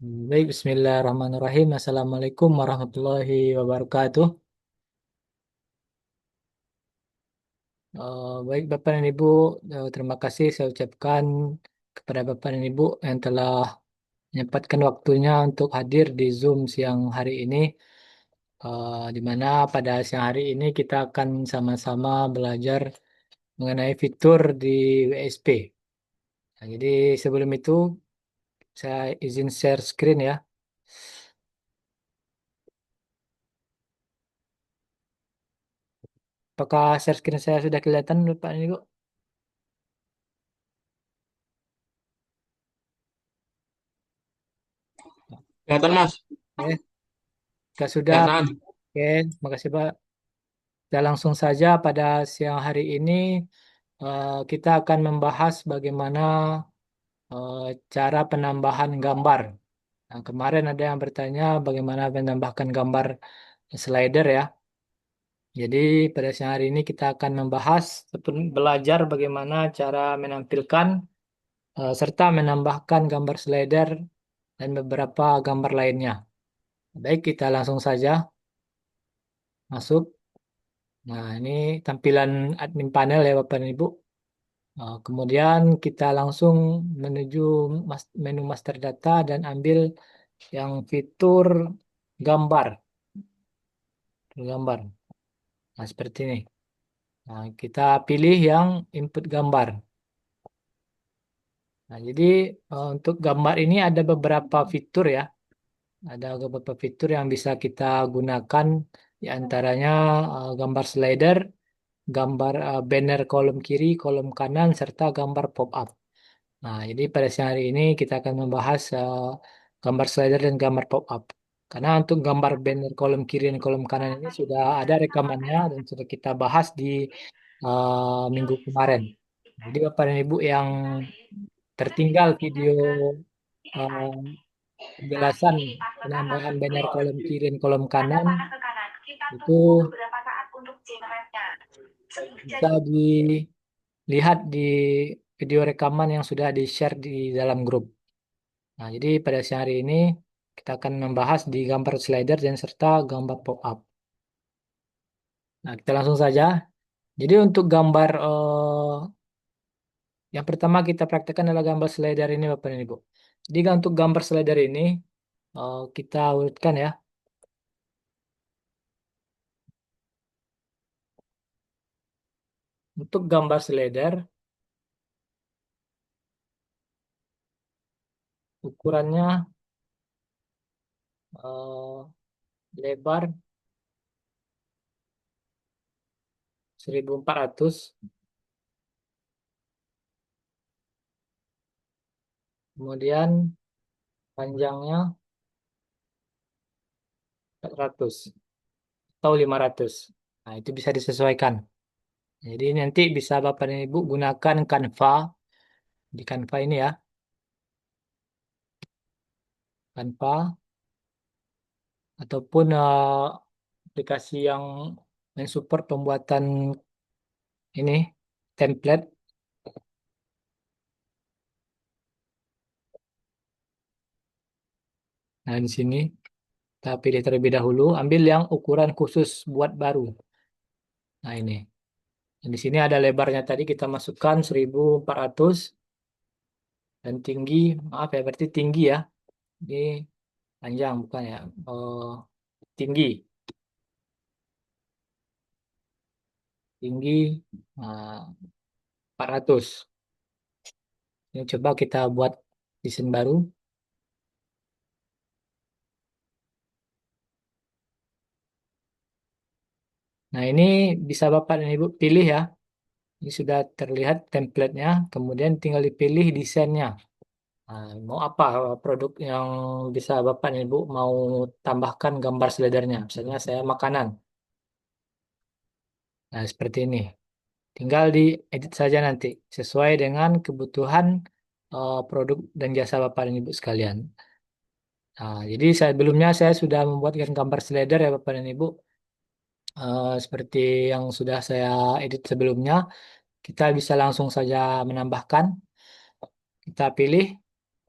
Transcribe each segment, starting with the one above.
Baik, Bismillahirrahmanirrahim. Assalamualaikum warahmatullahi wabarakatuh. Baik, Bapak dan Ibu, terima kasih saya ucapkan kepada Bapak dan Ibu yang telah menyempatkan waktunya untuk hadir di Zoom siang hari ini, di mana pada siang hari ini kita akan sama-sama belajar mengenai fitur di WSP. Nah, jadi sebelum itu saya izin share screen ya. Apakah share screen saya sudah kelihatan, Bapak dan Ibu? Kelihatan Mas, Oke, jika sudah. kelihatan. Oke, terima kasih Pak. Kita langsung saja pada siang hari ini kita akan membahas bagaimana eh, cara penambahan gambar. Nah, kemarin ada yang bertanya bagaimana menambahkan gambar slider ya. Jadi pada siang hari ini kita akan membahas belajar bagaimana cara menampilkan serta menambahkan gambar slider dan beberapa gambar lainnya. Baik, kita langsung saja masuk. Nah, ini tampilan admin panel ya Bapak dan Ibu. Kemudian kita langsung menuju menu master data dan ambil yang fitur gambar, gambar. Nah, seperti ini. Nah, kita pilih yang input gambar. Nah, jadi untuk gambar ini ada beberapa fitur ya. Ada beberapa fitur yang bisa kita gunakan, di antaranya gambar slider, gambar banner kolom kiri, kolom kanan, serta gambar pop-up. Nah, jadi pada siang hari ini kita akan membahas gambar slider dan gambar pop-up. Karena untuk gambar banner kolom kiri dan kolom kanan ini sudah ada rekamannya dan sudah kita bahas di minggu kemarin. Jadi Bapak dan Ibu yang tertinggal video eh, penjelasan penambahan banner kolom kiri dan kolom kanan itu bisa dilihat di video rekaman yang sudah di-share di dalam grup. Nah, jadi pada siang hari ini kita akan membahas di gambar slider dan serta gambar pop-up. Nah, kita langsung saja. Jadi untuk gambar yang pertama kita praktekkan adalah gambar slider ini Bapak dan Ibu. Jadi untuk gambar slider ini kita urutkan ya. Untuk gambar slider ukurannya lebar 1400, kemudian panjangnya 400 atau 500. Nah, itu bisa disesuaikan. Jadi nanti bisa Bapak dan Ibu gunakan Canva di Canva ini ya. Canva ataupun aplikasi yang mensupport pembuatan ini template. Nah, di sini kita pilih terlebih dahulu, ambil yang ukuran khusus buat baru. Nah, ini. Dan di sini ada lebarnya tadi kita masukkan 1400 dan tinggi, maaf ya, berarti tinggi ya. Ini panjang bukan ya. Tinggi, tinggi 400. Ini coba kita buat desain baru. Nah, ini bisa Bapak dan Ibu pilih ya. Ini sudah terlihat template-nya, kemudian tinggal dipilih desainnya. Nah, mau apa produk yang bisa Bapak dan Ibu mau tambahkan gambar slidernya. Misalnya saya makanan. Nah, seperti ini. Tinggal diedit saja nanti sesuai dengan kebutuhan produk dan jasa Bapak dan Ibu sekalian. Nah, jadi sebelumnya saya sudah membuatkan gambar slider ya Bapak dan Ibu. Seperti yang sudah saya edit sebelumnya, kita bisa langsung saja menambahkan. Kita pilih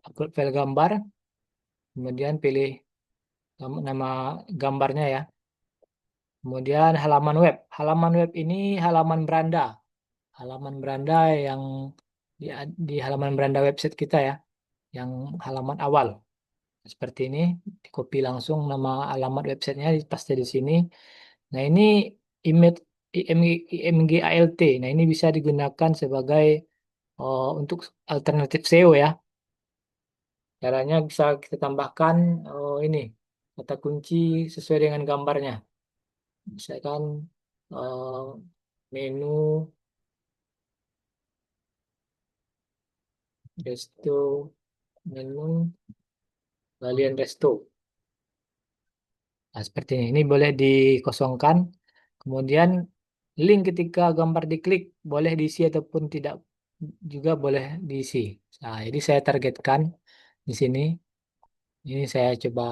upload file gambar. kemudian pilih nama gambarnya ya. Kemudian halaman web. Halaman web ini halaman beranda. Halaman beranda yang di, di halaman beranda website kita ya, yang halaman awal. Seperti ini, di copy langsung nama alamat websitenya, paste di sini. Nah, ini image IMG ALT. Nah, ini bisa digunakan sebagai untuk alternatif SEO ya. Caranya bisa kita tambahkan ini kata kunci sesuai dengan gambarnya. Misalkan eh, menu resto, menu kalian resto. Nah, seperti ini. Ini boleh dikosongkan. Kemudian link ketika gambar diklik boleh diisi ataupun tidak juga boleh diisi. Nah, jadi saya targetkan di sini. Ini saya coba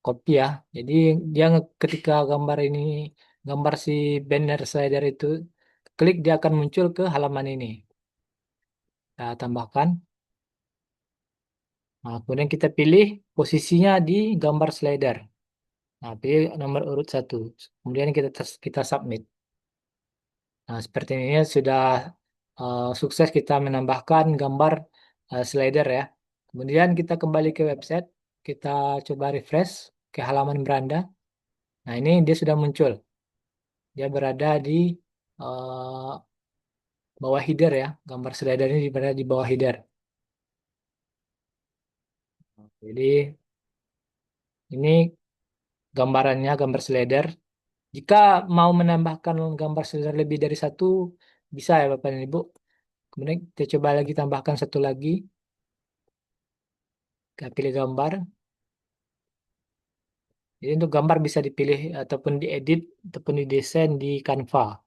copy ya. Jadi dia ketika gambar ini, gambar si banner slider itu klik dia akan muncul ke halaman ini. Kita tambahkan. Nah, kemudian kita pilih posisinya di gambar slider. Nah, pilih nomor urut satu. Kemudian kita submit. Nah, seperti ini ya, sudah sukses kita menambahkan gambar slider ya. Kemudian kita kembali ke website, kita coba refresh ke halaman beranda. Nah, ini dia sudah muncul. Dia berada di eh, bawah header ya. Gambar slider ini berada di bawah header. Jadi ini gambarannya, gambar slider. Jika mau menambahkan gambar slider lebih dari satu, bisa ya Bapak dan Ibu. Kemudian kita coba lagi tambahkan satu lagi. Kita pilih gambar. Jadi untuk gambar bisa dipilih ataupun diedit ataupun didesain di Canva.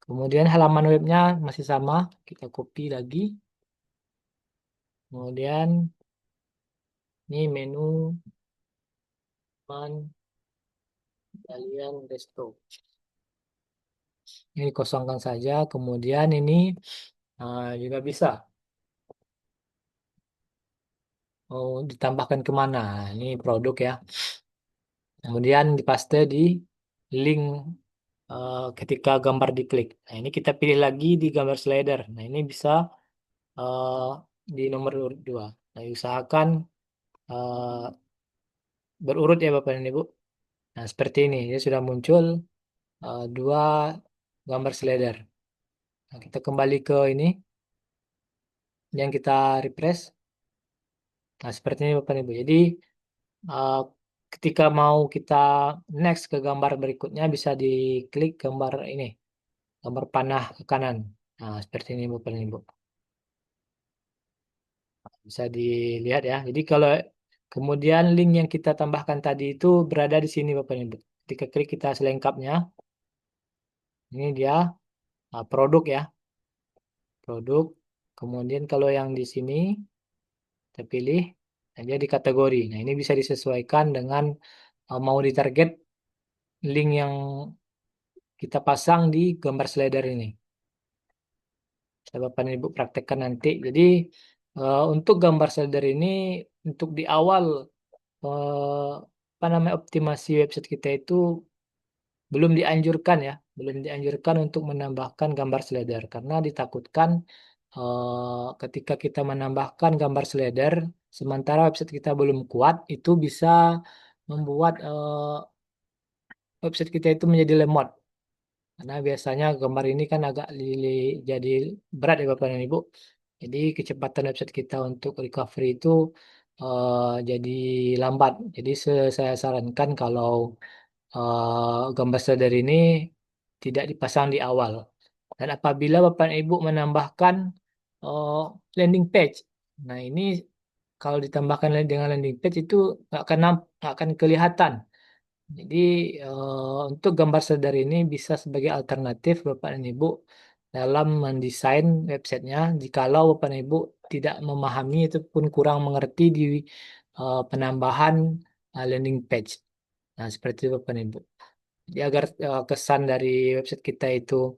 Kemudian halaman webnya masih sama, kita copy lagi. Kemudian ini menu man kalian resto. Ini kosongkan saja. Kemudian ini juga bisa mau ditambahkan kemana. Ini produk ya. Kemudian dipaste di link ketika gambar diklik. Nah ini kita pilih lagi di gambar slider. Nah ini bisa eh, di nomor urut 2. Nah, usahakan eh, berurut ya Bapak dan Ibu. Nah, seperti ini. Dia sudah muncul dua gambar slider. Nah, kita kembali ke ini yang kita refresh. Nah, seperti ini Bapak dan Ibu. Jadi, eh, ketika mau kita next ke gambar berikutnya, bisa diklik gambar ini. Gambar panah ke kanan. Nah, seperti ini Bapak dan Ibu. Bisa dilihat ya. Jadi, kalau kemudian link yang kita tambahkan tadi itu berada di sini Bapak dan Ibu. Ketika klik kita selengkapnya, ini dia produk ya, produk. Kemudian kalau yang di sini kita pilih, nah dia di kategori. Nah ini bisa disesuaikan dengan mau ditarget link yang kita pasang di gambar slider ini. Saya Bapak dan Ibu praktekkan nanti. Jadi untuk gambar slider ini untuk di awal eh, apa namanya optimasi website kita itu belum dianjurkan ya, belum dianjurkan untuk menambahkan gambar slider karena ditakutkan ketika kita menambahkan gambar slider sementara website kita belum kuat itu bisa membuat website kita itu menjadi lemot karena biasanya gambar ini kan agak jadi berat ya Bapak dan Ibu. Jadi kecepatan website kita untuk recovery itu jadi lambat. Jadi saya sarankan kalau gambar slider ini tidak dipasang di awal. Dan apabila Bapak dan Ibu menambahkan eh, landing page, nah ini kalau ditambahkan dengan landing page itu nggak akan kelihatan. Jadi untuk gambar slider ini bisa sebagai alternatif Bapak dan Ibu dalam mendesain websitenya. Jikalau Bapak dan Ibu tidak memahami ataupun kurang mengerti di penambahan landing page. Nah, seperti itu Bapak dan Ibu. Jadi agar kesan dari website kita itu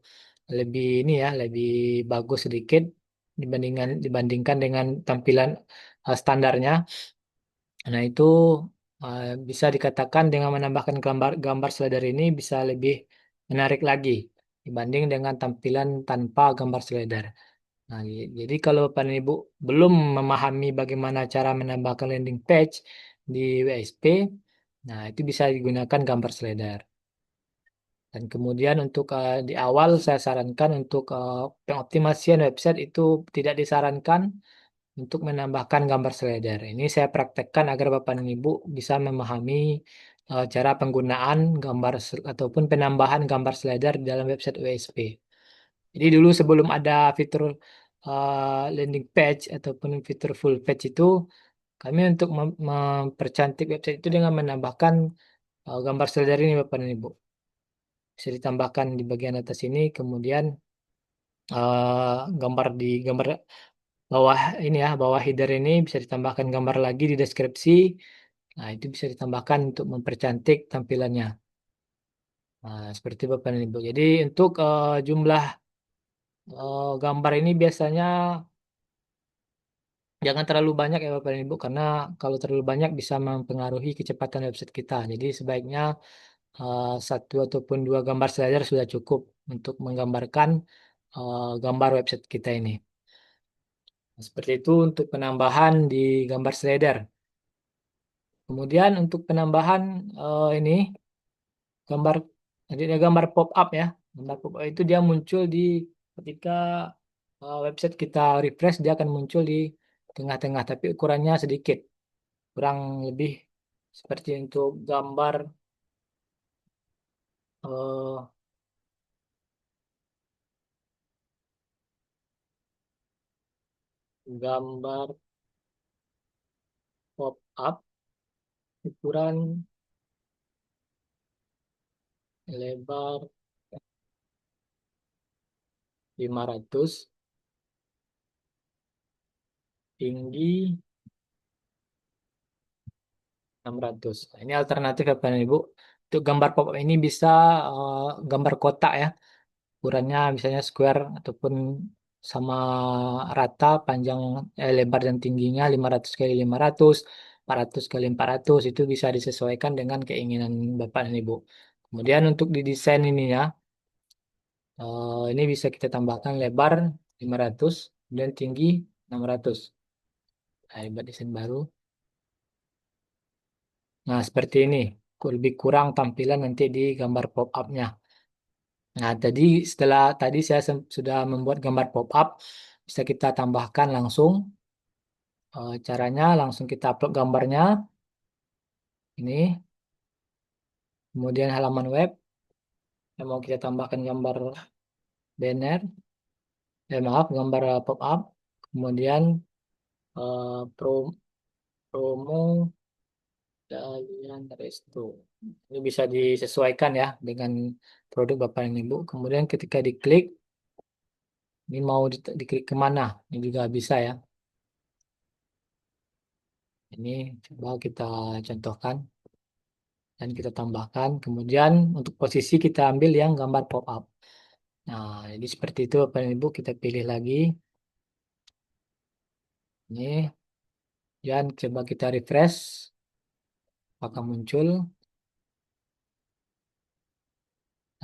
lebih ini ya, lebih bagus sedikit dibandingkan dengan tampilan standarnya. Nah, itu bisa dikatakan dengan menambahkan gambar slider ini bisa lebih menarik lagi dibanding dengan tampilan tanpa gambar slider. Nah, jadi kalau Bapak dan Ibu belum memahami bagaimana cara menambahkan landing page di WSP, nah itu bisa digunakan gambar slider. Dan kemudian untuk di awal saya sarankan untuk pengoptimasian website itu tidak disarankan untuk menambahkan gambar slider. Ini saya praktekkan agar Bapak dan Ibu bisa memahami cara penggunaan ataupun penambahan gambar slider di dalam website WSP. Jadi dulu sebelum ada fitur landing page ataupun fitur full page itu, kami untuk mempercantik website itu dengan menambahkan gambar slider ini Bapak dan Ibu. Bisa ditambahkan di bagian atas ini, kemudian gambar bawah ini ya, bawah header ini bisa ditambahkan gambar lagi di deskripsi. Nah, itu bisa ditambahkan untuk mempercantik tampilannya. Nah, seperti Bapak dan Ibu. Jadi untuk jumlah gambar ini biasanya jangan terlalu banyak ya Bapak dan Ibu, karena kalau terlalu banyak bisa mempengaruhi kecepatan website kita. Jadi sebaiknya satu ataupun dua gambar slider sudah cukup untuk menggambarkan gambar website kita ini. Nah, seperti itu untuk penambahan di gambar slider. Kemudian untuk penambahan ini gambar jadi ada gambar pop up ya. Gambar pop up itu dia muncul ketika website kita refresh, dia akan muncul di tengah-tengah tapi ukurannya sedikit, kurang lebih seperti untuk eh, gambar pop up ukuran lebar 500, tinggi 600. Nah, ini alternatif ya Bapak dan Ibu. Untuk gambar pop up ini bisa gambar kotak ya. Ukurannya misalnya square ataupun sama rata panjang lebar dan tingginya 500 kali 500, 400 kali 400 itu bisa disesuaikan dengan keinginan Bapak dan Ibu. Kemudian untuk di desain ininya ini bisa kita tambahkan lebar 500 dan tinggi 600. Nah, buat desain baru. Nah, seperti ini. Lebih kurang tampilan nanti di gambar pop-up-nya. Nah, setelah tadi saya sudah membuat gambar pop-up, bisa kita tambahkan langsung. Caranya langsung kita upload gambarnya. Ini, kemudian halaman web. Yang mau kita tambahkan gambar banner. Maaf, gambar pop-up. Kemudian promo dan resto. Ini bisa disesuaikan ya dengan produk Bapak dan Ibu. Kemudian ketika diklik, ini mau diklik kemana? Ini juga bisa ya. Ini coba kita contohkan dan kita tambahkan. Kemudian untuk posisi kita ambil yang gambar pop-up. Nah, jadi seperti itu Bapak dan Ibu, kita pilih lagi. Ini, dan coba kita refresh. Apakah muncul?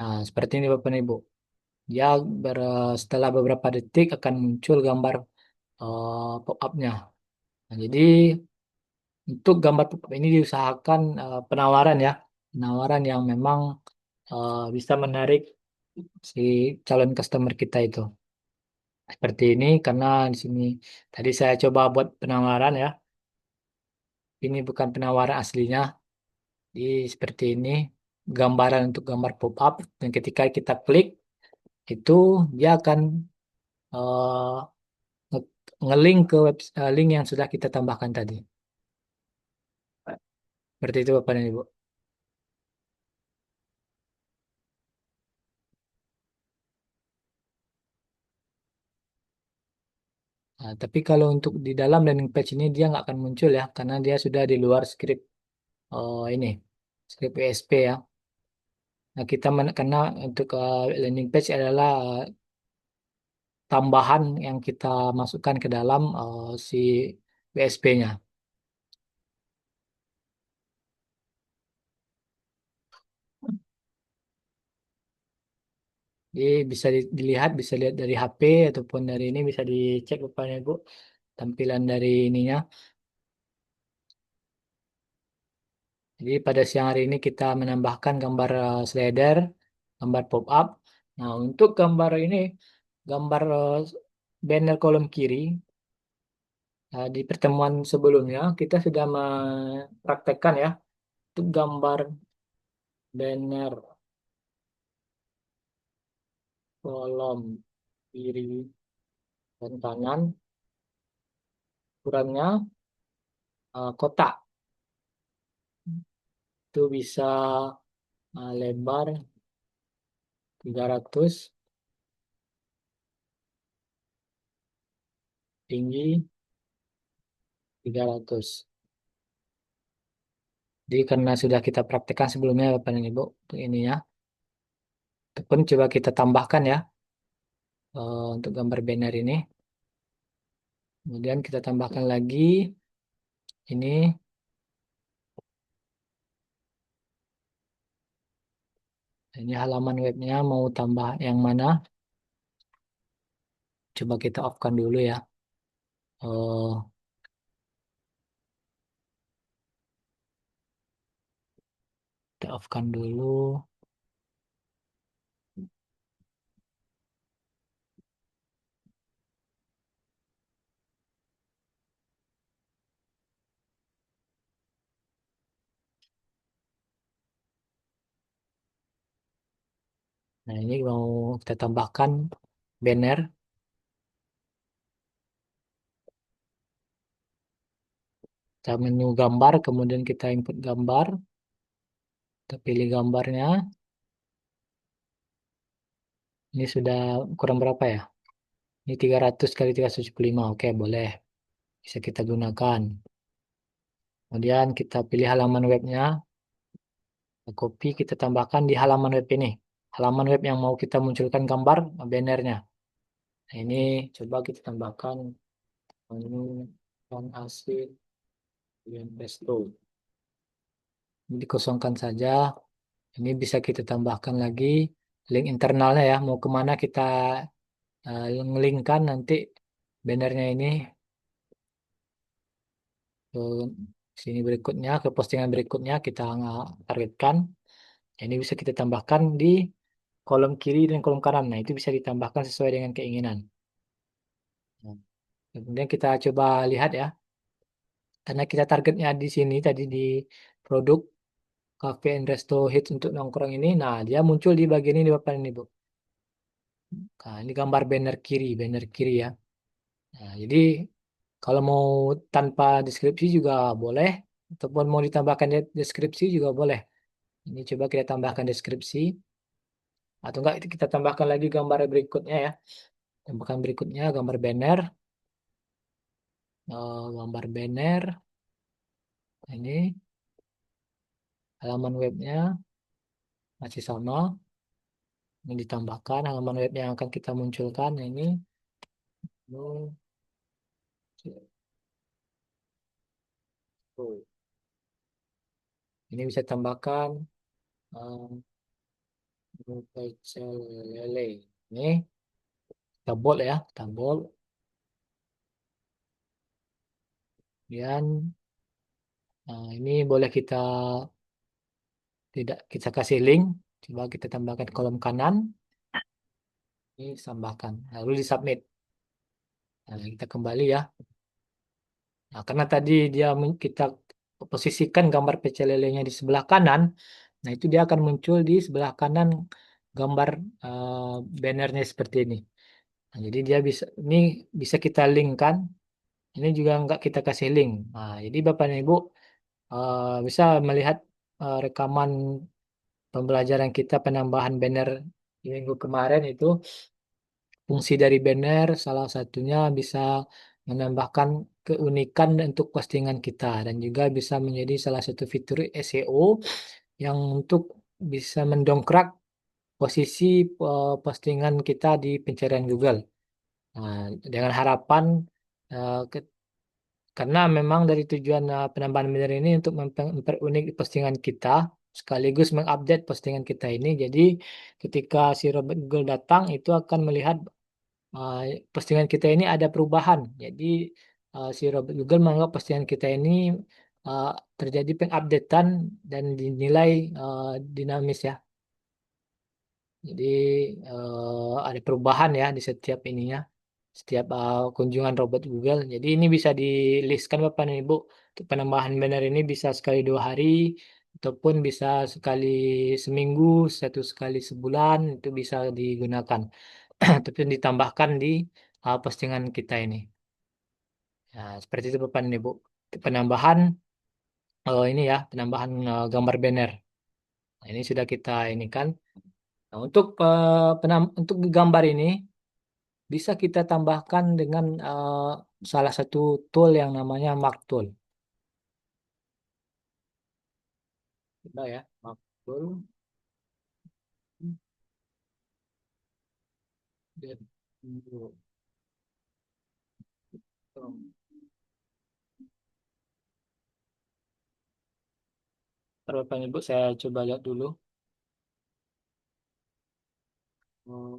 Nah, seperti ini Bapak dan Ibu. Dia setelah beberapa detik akan muncul gambar pop-up-nya. Nah, jadi untuk gambar pop-up ini diusahakan penawaran ya. Penawaran yang memang bisa menarik si calon customer kita itu. Seperti ini karena di sini tadi saya coba buat penawaran ya. Ini bukan penawaran aslinya. Jadi seperti ini gambaran untuk gambar pop-up dan ketika kita klik itu dia akan eh, ngelink ke link yang sudah kita tambahkan tadi. Seperti itu Bapak dan Ibu. Nah, tapi kalau untuk di dalam landing page ini dia nggak akan muncul ya karena dia sudah di luar script ini script PSP ya. Nah, karena untuk landing page adalah tambahan yang kita masukkan ke dalam si PSP-nya. Jadi bisa dilihat, bisa lihat dari HP ataupun dari ini bisa dicek rupanya Bu tampilan dari ininya. Jadi pada siang hari ini kita menambahkan gambar slider, gambar pop up. Nah untuk gambar ini, gambar banner kolom kiri, di pertemuan sebelumnya kita sudah mempraktekkan ya untuk gambar banner kolom kiri dan kanan, ukurannya kotak. Itu bisa lebar 300, tinggi 300. Jadi karena sudah kita praktekkan sebelumnya Bapak dan Ibu untuk ini ya. Itu pun coba kita tambahkan ya untuk gambar banner ini. Kemudian kita tambahkan lagi ini, ini halaman webnya mau tambah yang mana? Coba kita off-kan dulu ya. Oh, kita off-kan dulu. Nah ini mau kita tambahkan banner. Kita menu gambar, kemudian kita input gambar. Kita pilih gambarnya. Ini sudah kurang berapa ya? Ini 300 kali 375. Oke, boleh. Bisa kita gunakan. Kemudian kita pilih halaman webnya. Kita copy, kita tambahkan di halaman web ini. Halaman web yang mau kita munculkan gambar bannernya. Nah, ini coba kita tambahkan menu dan asik dan pesto. Ini dikosongkan saja. Ini bisa kita tambahkan lagi link internalnya ya. Mau kemana kita ngelingkan nanti bannernya ini ke sini berikutnya, ke postingan berikutnya kita targetkan. Ini bisa kita tambahkan di kolom kiri dan kolom kanan. Nah, itu bisa ditambahkan sesuai dengan keinginan. Nah, kemudian kita coba lihat ya, karena kita targetnya di sini tadi di produk Cafe and Resto Hits untuk nongkrong ini. Nah, dia muncul di bagian ini Bapak ini Bu. Nah, ini gambar banner kiri ya. Nah, jadi kalau mau tanpa deskripsi juga boleh, ataupun mau ditambahkan deskripsi juga boleh. Ini coba kita tambahkan deskripsi, atau enggak kita tambahkan lagi gambar berikutnya ya. Tambahkan berikutnya gambar banner, gambar banner. Ini halaman webnya masih sama. Ini ditambahkan halaman web yang akan kita munculkan. Nah, ini oh, ini bisa tambahkan pecel lele. Ini kita bold ya, kita bold. Kemudian ini boleh kita tidak kita kasih link. Coba kita tambahkan kolom kanan. Ini tambahkan. Lalu disubmit. Nah, kita kembali ya. Nah, karena tadi kita posisikan gambar pecel lelenya di sebelah kanan, nah itu dia akan muncul di sebelah kanan gambar eh, bannernya seperti ini. Nah, jadi dia bisa ini bisa kita linkkan. Ini juga nggak kita kasih link. Nah, jadi Bapak dan Ibu bisa melihat rekaman pembelajaran kita penambahan banner di minggu kemarin itu. Fungsi dari banner salah satunya bisa menambahkan keunikan untuk postingan kita dan juga bisa menjadi salah satu fitur SEO yang untuk bisa mendongkrak posisi postingan kita di pencarian Google. Nah, dengan harapan eh, ke- karena memang dari tujuan penambahan banner ini untuk memperunik postingan kita sekaligus mengupdate postingan kita ini. Jadi ketika si robot Google datang itu akan melihat uh, postingan kita ini ada perubahan. Jadi si robot Google menganggap postingan kita ini uh, terjadi pengupdatean dan dinilai dinamis ya. Jadi ada perubahan ya di setiap ininya, setiap kunjungan robot Google. Jadi ini bisa di-listkan Bapak dan Ibu. Untuk penambahan banner ini bisa sekali 2 hari, ataupun bisa sekali seminggu, satu sekali sebulan, itu bisa digunakan. Tapi ditambahkan di postingan kita ini. Nah, seperti itu Bapak dan Ibu. Penambahan ini ya, penambahan gambar banner. Nah, ini sudah kita ini kan. Nah, untuk untuk gambar ini bisa kita tambahkan dengan salah satu tool yang namanya Mark Tool. Coba ya, Mark Tool. Dan- Bapak Ibu, saya coba lihat dulu. Hmm,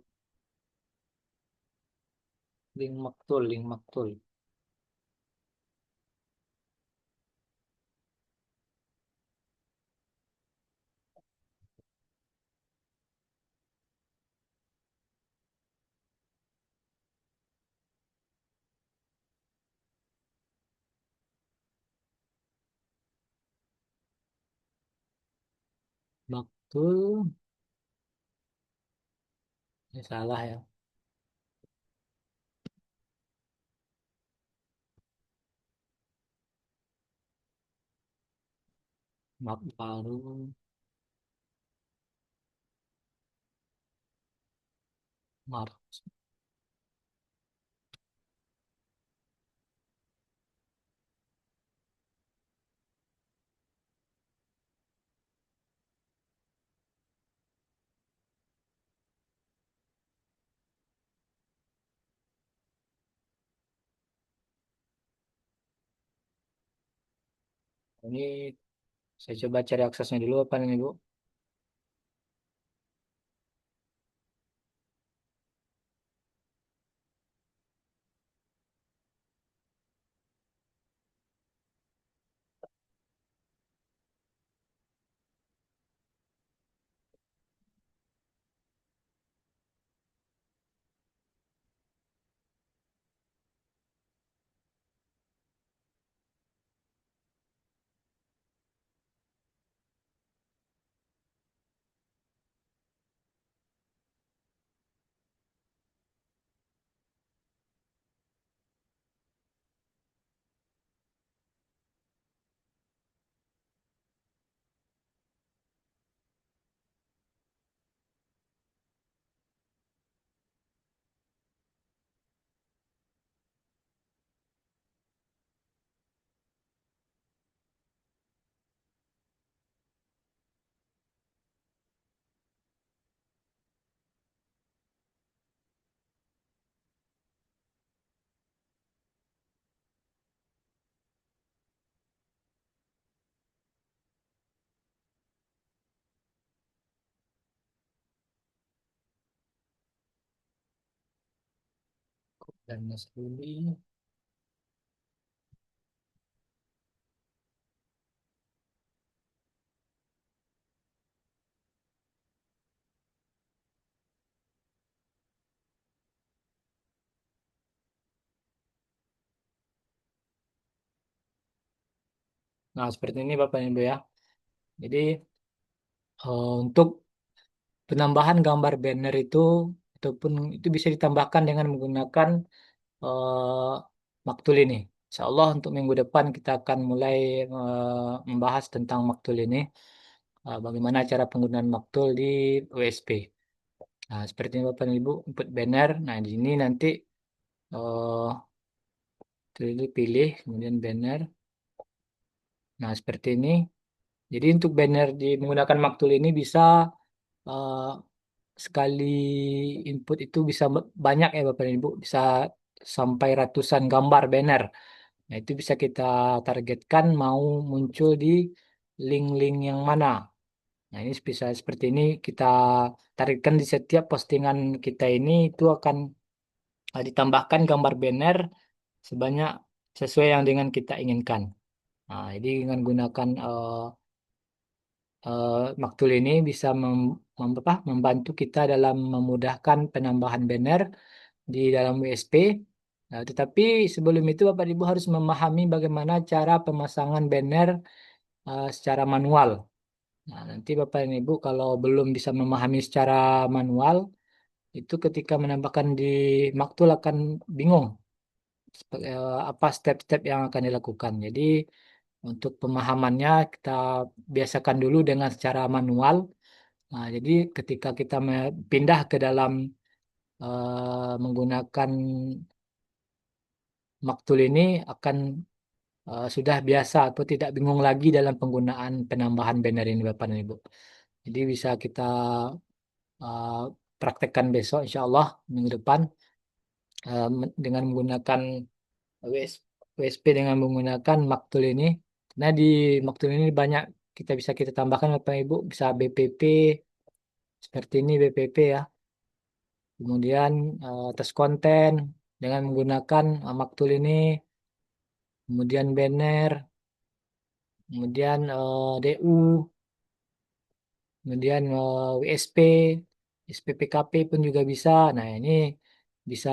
Link Mark Tool, link Mark Tool. Mark Tool, ini salah ya. Mark baru, Mark. Ini saya coba cari aksesnya dulu Bapak dan Ibu. Dan Mas Ruli. Nah, seperti ini Bapak dan Ibu ya. Jadi untuk penambahan gambar banner itu ataupun itu bisa ditambahkan dengan menggunakan Maktul ini. Insya Allah untuk minggu depan kita akan mulai membahas tentang Maktul ini. Bagaimana cara penggunaan Maktul di WSP. Nah, seperti ini Bapak dan Ibu, input banner. Nah, di sini nanti eh pilih, kemudian banner. Nah, seperti ini. Jadi untuk banner di menggunakan Maktul ini bisa eh, sekali input itu bisa banyak ya Bapak dan Ibu, bisa sampai ratusan gambar banner. Nah, itu bisa kita targetkan mau muncul di link-link yang mana. Nah, ini bisa seperti ini kita tarikkan di setiap postingan kita ini itu akan ditambahkan gambar banner sebanyak sesuai yang dengan kita inginkan. Nah, jadi dengan gunakan Maktul ini bisa membantu kita dalam memudahkan penambahan banner di dalam WSP. Nah, tetapi sebelum itu Bapak Ibu harus memahami bagaimana cara pemasangan banner secara manual. Nah, nanti Bapak dan Ibu kalau belum bisa memahami secara manual, itu ketika menambahkan di Maktul akan bingung apa step-step yang akan dilakukan. Jadi untuk pemahamannya kita biasakan dulu dengan secara manual. Nah, jadi ketika kita pindah ke dalam menggunakan Maktul ini akan sudah biasa atau tidak bingung lagi dalam penggunaan penambahan banner ini Bapak dan Ibu. Jadi bisa kita uh, praktekkan besok insya Allah minggu depan dengan menggunakan WS WSP dengan menggunakan Maktul ini. Nah di Maktul ini banyak kita tambahkan Bapak Ibu bisa BPP seperti ini BPP ya. Kemudian tes konten dengan menggunakan Maktul ini, kemudian banner, kemudian DU, kemudian WSP, SPPKP pun juga bisa. Nah, ini bisa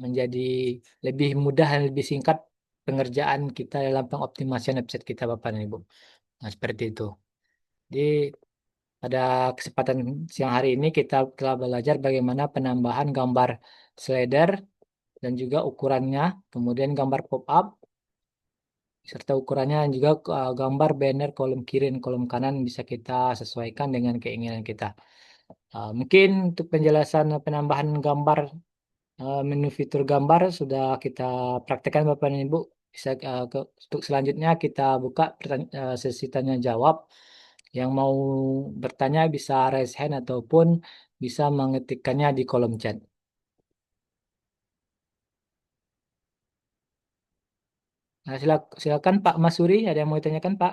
menjadi lebih mudah dan lebih singkat pengerjaan kita dalam pengoptimasian website kita, Bapak dan Ibu. Nah, seperti itu. Jadi, pada kesempatan siang hari ini kita telah belajar bagaimana penambahan gambar slider dan juga ukurannya, kemudian gambar pop-up, serta ukurannya dan juga gambar banner kolom kiri dan kolom kanan bisa kita sesuaikan dengan keinginan kita. Mungkin untuk penjelasan penambahan gambar menu fitur gambar sudah kita praktekkan Bapak dan Ibu. Bisa untuk selanjutnya kita buka sesi tanya jawab. Yang mau bertanya bisa raise hand ataupun bisa mengetikkannya di kolom chat. Nah, silakan Pak Masuri, ada yang mau ditanyakan Pak?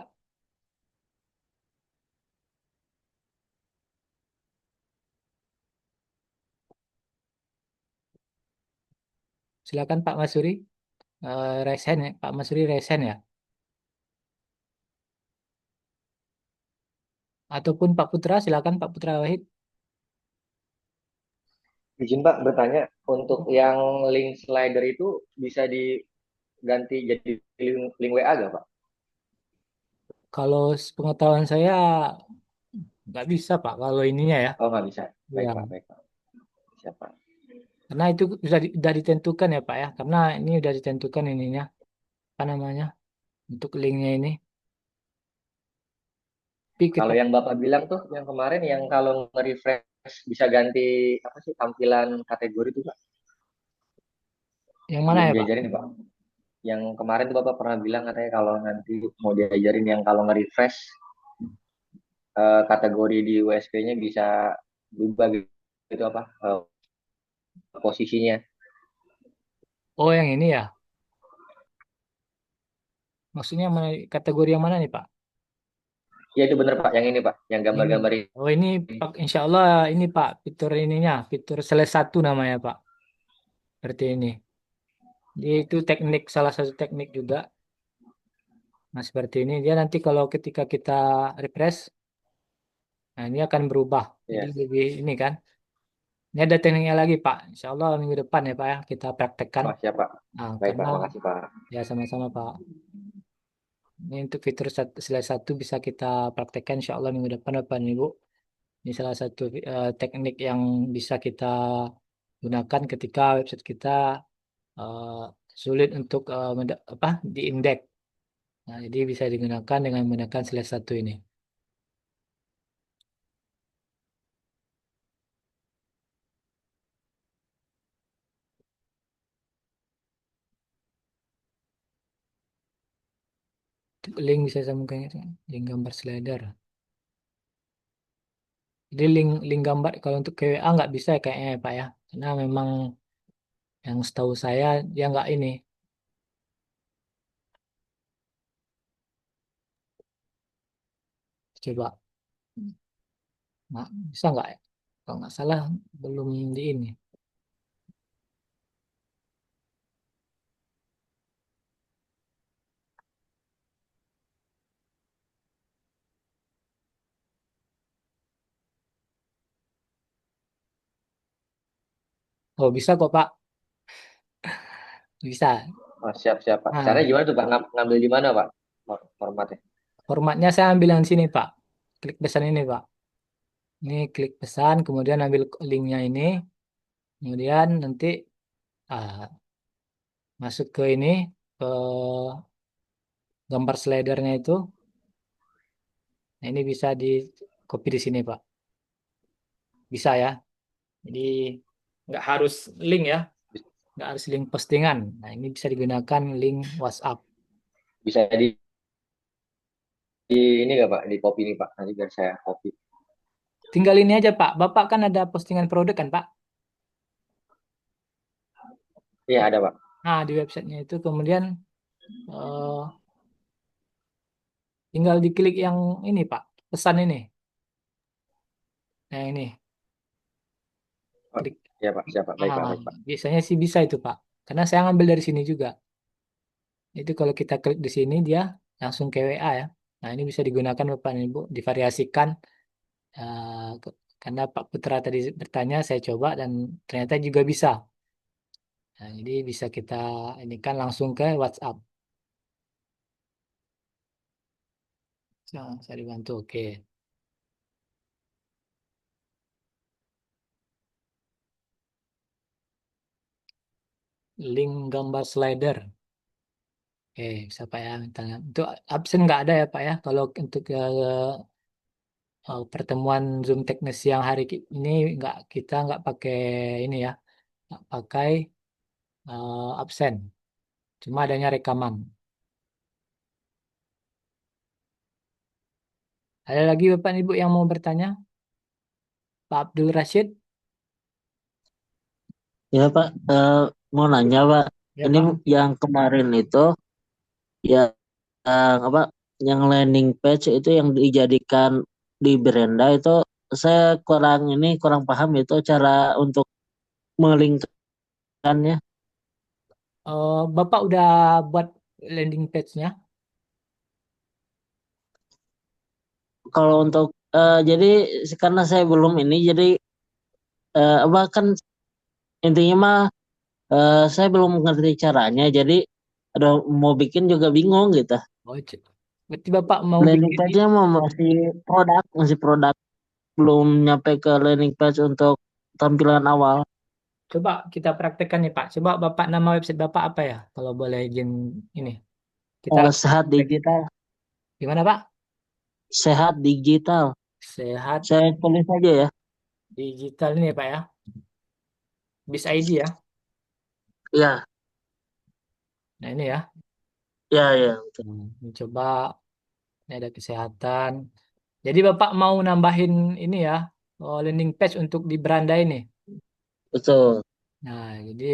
Silakan Pak Masuri, raise hand ya. Pak Masuri raise hand ya. Ataupun Pak Putra, silakan Pak Putra Wahid. Izin Pak bertanya, untuk yang link slider itu bisa diganti jadi link WA gak Pak? Kalau pengetahuan saya nggak bisa Pak kalau ininya ya. Oh nggak bisa. Ya, Baik Pak. Siapa? karena itu sudah ditentukan ya Pak ya. Karena ini sudah ditentukan ininya, apa namanya, untuk linknya ini. Tapi Kalau kita, yang Bapak bilang tuh yang kemarin yang kalau nge-refresh bisa ganti apa sih tampilan kategori itu Pak? yang mana Belum ya Pak? diajarin nih Pak. Yang kemarin tuh Bapak pernah bilang katanya kalau nanti mau diajarin yang kalau nge-refresh kategori di USP-nya bisa berubah gitu apa posisinya. Oh yang ini ya. Maksudnya kategori yang mana nih Pak? Ya itu bener Pak, yang ini Pak, yang Ini. gambar-gambar Oh ini Pak, Insya Allah ini Pak fitur ininya, fitur salah satu namanya Pak. Seperti ini. Jadi itu teknik salah satu teknik juga. Nah seperti ini dia nanti kalau ketika kita refresh, nah ini akan berubah. Jadi ya. lebih ini kan. Ini ada tekniknya lagi Pak. Insya Allah minggu depan ya Pak ya kita praktekkan. Oh siapa? Nah, Baik karena Pak, makasih Pak. ya sama-sama Pak. Ini untuk fitur slide satu bisa kita praktekkan Insya Allah minggu depan Bapak dan Ibu. Ini salah satu teknik yang bisa kita gunakan ketika website kita eh, sulit untuk apa diindeks. Nah, jadi bisa digunakan dengan menggunakan slide satu ini. Link bisa sambungkan itu, link gambar slider. Jadi link gambar kalau untuk ke WA nggak bisa ya kayaknya ya, Pak ya. Karena memang yang setahu saya dia nggak ini. Coba. Nah, bisa nggak ya? Kalau nggak salah belum di ini. Oh bisa kok Pak, bisa. Oh, siap siap Pak. Nah, Caranya gimana tuh Pak? Ngambil di mana Pak? Formatnya. formatnya saya ambil yang sini Pak. Klik pesan ini Pak. Ini klik pesan, kemudian ambil linknya ini, kemudian nanti ah, masuk ke ini, ke gambar slidernya itu. Nah, ini bisa di copy di sini Pak. Bisa ya. Jadi nggak harus link ya, nggak harus link postingan. Nah, ini bisa digunakan link WhatsApp. Bisa di ini nggak Pak? Di copy nih Pak. Nanti biar saya copy. Tinggal ini aja Pak. Bapak kan ada postingan produk kan Pak? Iya ada Pak. Nah, di websitenya itu kemudian eh, tinggal diklik yang ini Pak, pesan ini. Nah, ini Oh, klik. iya Pak. Siap Pak. Baik Pak. Ah, Baik Pak. biasanya sih bisa itu Pak. Karena saya ngambil dari sini juga. Itu kalau kita klik di sini dia langsung ke WA ya. Nah, ini bisa digunakan Bapak dan Ibu, divariasikan. Karena Pak Putra tadi bertanya, saya coba dan ternyata juga bisa. Nah, jadi bisa kita ini kan langsung ke WhatsApp. Nah, saya dibantu. Oke. Link gambar slider. Oke, bisa Pak ya. Misalnya. Untuk absen nggak ada ya Pak ya. Kalau untuk pertemuan Zoom teknis yang hari ini nggak, kita nggak pakai ini ya, nggak pakai absen. Cuma adanya rekaman. Ada lagi Bapak dan Ibu yang mau bertanya? Pak Abdul Rashid? Ya Pak, mau nanya Pak, Ya ini Pak. yang kemarin itu yang apa, yang landing page itu yang dijadikan di beranda itu saya kurang paham itu cara untuk melingkarkannya. Bapak udah buat landing page-nya? Kalau untuk jadi karena saya belum ini, jadi apa kan intinya mah saya belum mengerti caranya, jadi ada mau bikin juga bingung gitu. Oh, berarti Bapak mau Landing bikin page-nya mau masih produk belum nyampe ke landing page untuk tampilan awal. coba kita praktekkan nih Pak. Coba Bapak, nama website Bapak apa ya? Kalau boleh izin ini. Kita langsung Sehat praktek. digital, Gimana Pak? sehat digital. Sehat Saya tulis aja ya. digital ini ya Pak ya. Bis ID ya. Ya, Nah ini ya. ya, ya, betul. Ini coba, ini ada kesehatan. Jadi Bapak mau nambahin ini ya, landing page untuk di beranda ini. Betul. Nah, jadi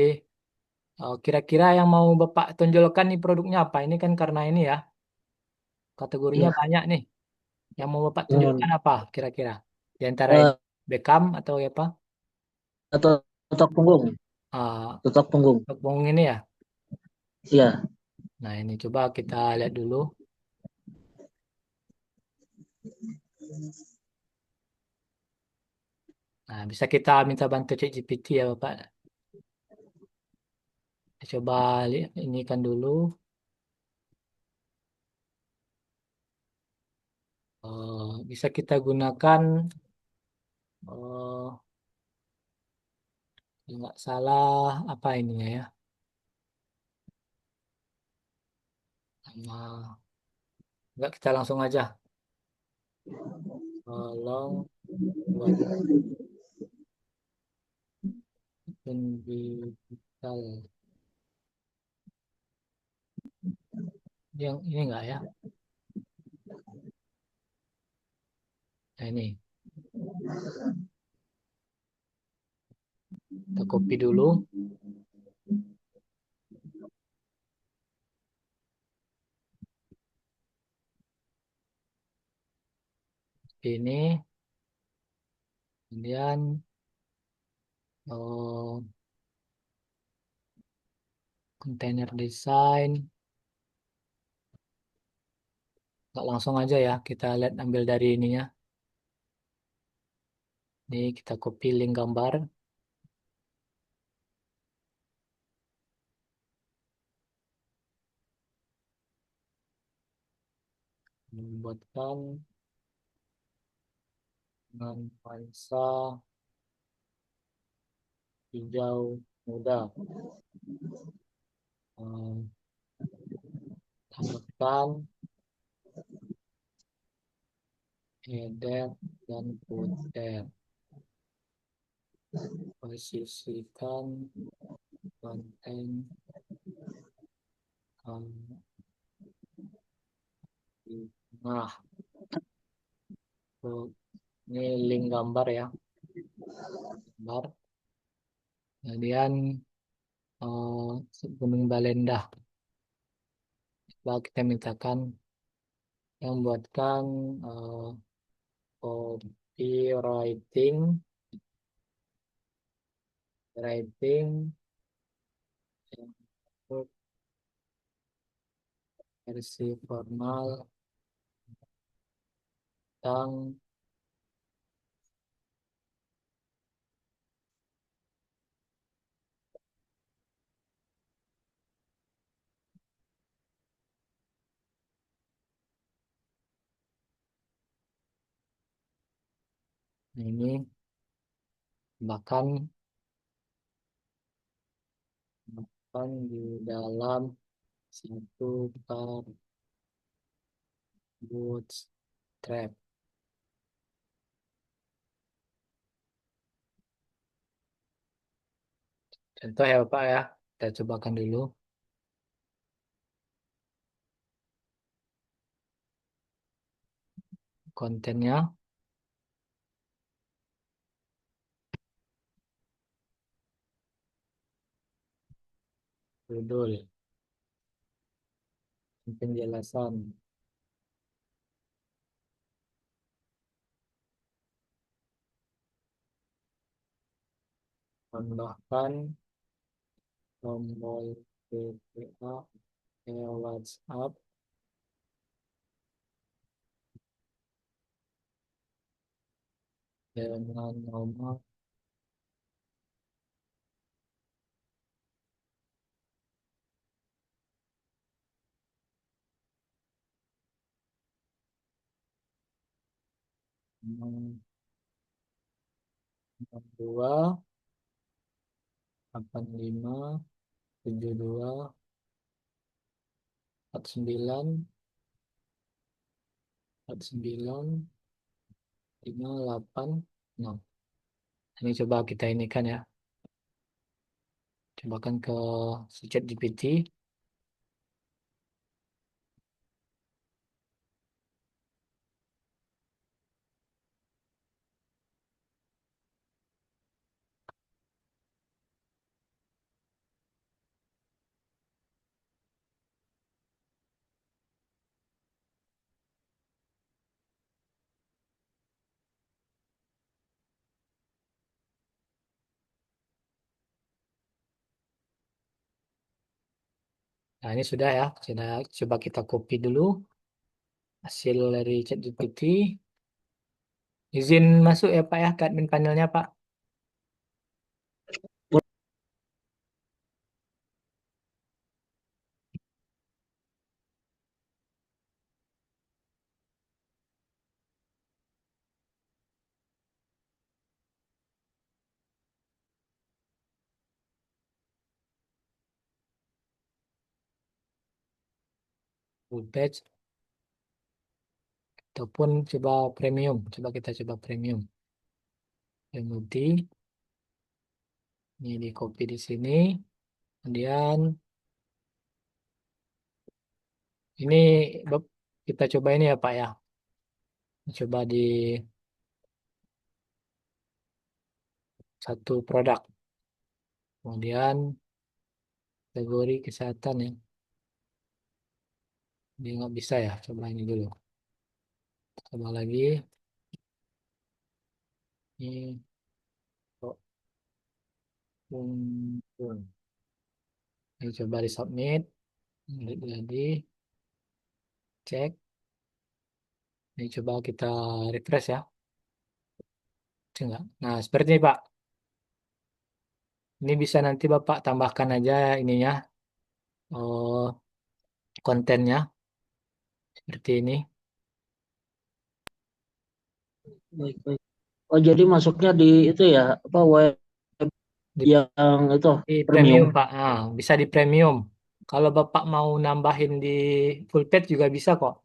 kira-kira yang mau Bapak tonjolkan nih produknya apa? Ini kan karena ini ya, kategorinya Ya, banyak nih. Yang mau Bapak hmm. tonjolkan apa kira-kira? Di antara ini, Eh, Beckham atau apa? atau tutup punggung, Ah, tutup punggung. Tepung ini ya. Ya, Nah, ini coba kita lihat dulu. Nah, bisa kita minta bantu ChatGPT ya, Bapak. Coba lihat ini kan dulu. Bisa kita gunakan, eh, kalau nggak salah, apa ininya ya? Nah, nggak, kita langsung aja. Tolong buat digital. Yang ini nggak ya? Nah, ini. Kita copy dulu. Ini. Kemudian oh, kontainer desain. Nggak langsung aja ya, kita lihat ambil dari ininya. Ini kita copy link gambar. Membuatkan dengan nuansa hijau muda. Eh, Tambahkan header dan footer. Posisikan konten di tengah. Oh, ini link gambar ya, gambar. Kemudian Gunung Balendah. Coba kita mintakan yang buatkan copywriting, writing untuk versi formal tentang ini, bahkan bahkan di dalam satu par bootstrap. Contoh ya Pak ya, kita cobakan dulu kontennya. Judul, penjelasan, tambahkan tombol PPA WhatsApp dengan nomor dua 85 72 49 58 6. Ini coba kita ini kan ya, cobakan ke si ChatGPT. Nah ini sudah ya, sudah. Coba kita copy dulu hasil dari ChatGPT. Izin masuk ya Pak ya ke admin panelnya Pak. Full page ataupun coba premium. Coba kita coba premium. Pemutih. Ini di copy di sini. Kemudian ini kita coba ini ya Pak ya. Coba di satu produk. Kemudian kategori kesehatan ya. Dia nggak bisa ya. Coba ini dulu. Coba lagi. Ini kok muncul. Ini coba di submit. Jadi cek. Ini coba kita refresh ya. Cek nggak? Nah, seperti ini Pak. Ini bisa nanti Bapak tambahkan aja ininya, oh, kontennya seperti ini. Baik, baik. Oh, jadi masuknya di itu ya, apa web Di, yang itu di premium. premium Pak. Nah, bisa di premium. Kalau Bapak mau nambahin di full page juga bisa kok.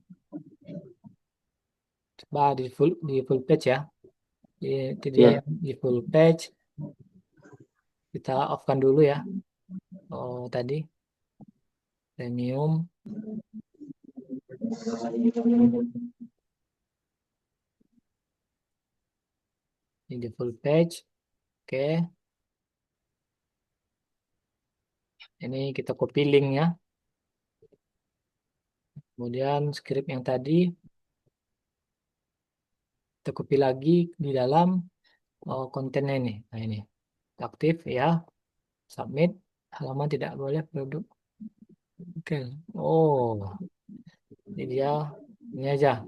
Coba di full page ya. Itu dia Ya, yang di full page. Kita off-kan dulu ya. Oh, tadi premium. Ini di full page. Oke. Ini kita copy linknya. Kemudian script yang tadi kita copy lagi di dalam kontennya ini. Nah ini aktif ya. Submit. Halaman tidak boleh produk. Oke. Oh, ini dia. Ini aja.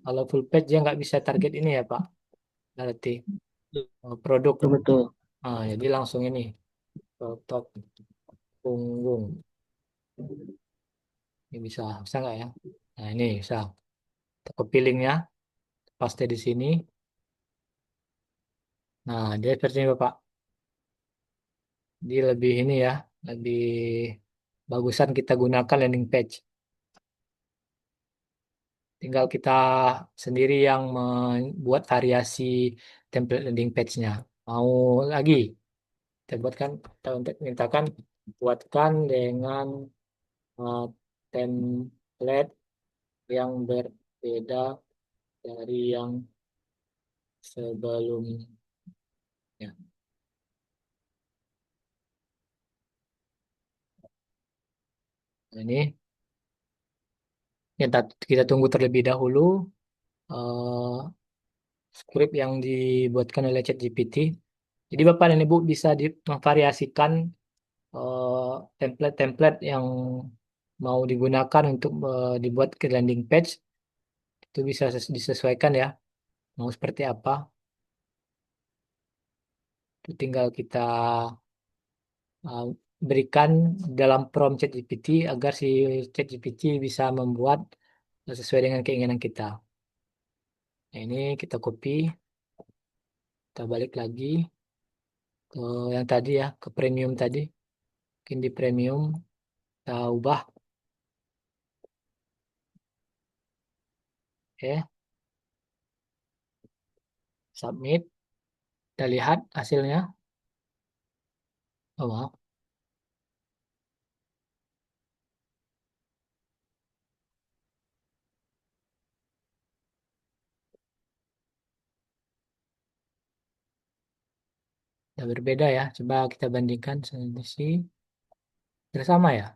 Kalau full page dia nggak bisa target ini ya Pak. Berarti produk. betul betul. Jadi langsung ini. Top punggung. Ini bisa nggak ya? Nah ini bisa. Kita copy linknya, paste di sini. Nah dia seperti ini Bapak. Dia lebih ini ya, lebih bagusan kita gunakan landing page. Tinggal kita sendiri yang membuat variasi template landing page-nya. Mau lagi, kita buatkan, kita untuk mintakan buatkan dengan uh, template yang berbeda dari yang sebelumnya. Nah, ini kita tunggu terlebih dahulu eh, skrip yang dibuatkan oleh ChatGPT. Jadi Bapak dan Ibu bisa memvariasikan template-template yang mau digunakan untuk dibuat ke landing page. Itu bisa disesuaikan ya, mau seperti apa. Itu tinggal kita uh, berikan dalam prompt ChatGPT agar si ChatGPT bisa membuat sesuai dengan keinginan kita. Nah, ini kita copy, kita balik lagi ke yang tadi ya, ke premium tadi. Mungkin di premium kita ubah, ya, submit. Kita lihat hasilnya. Oh, maaf, sudah berbeda ya. Coba kita bandingkan sisi bersama ya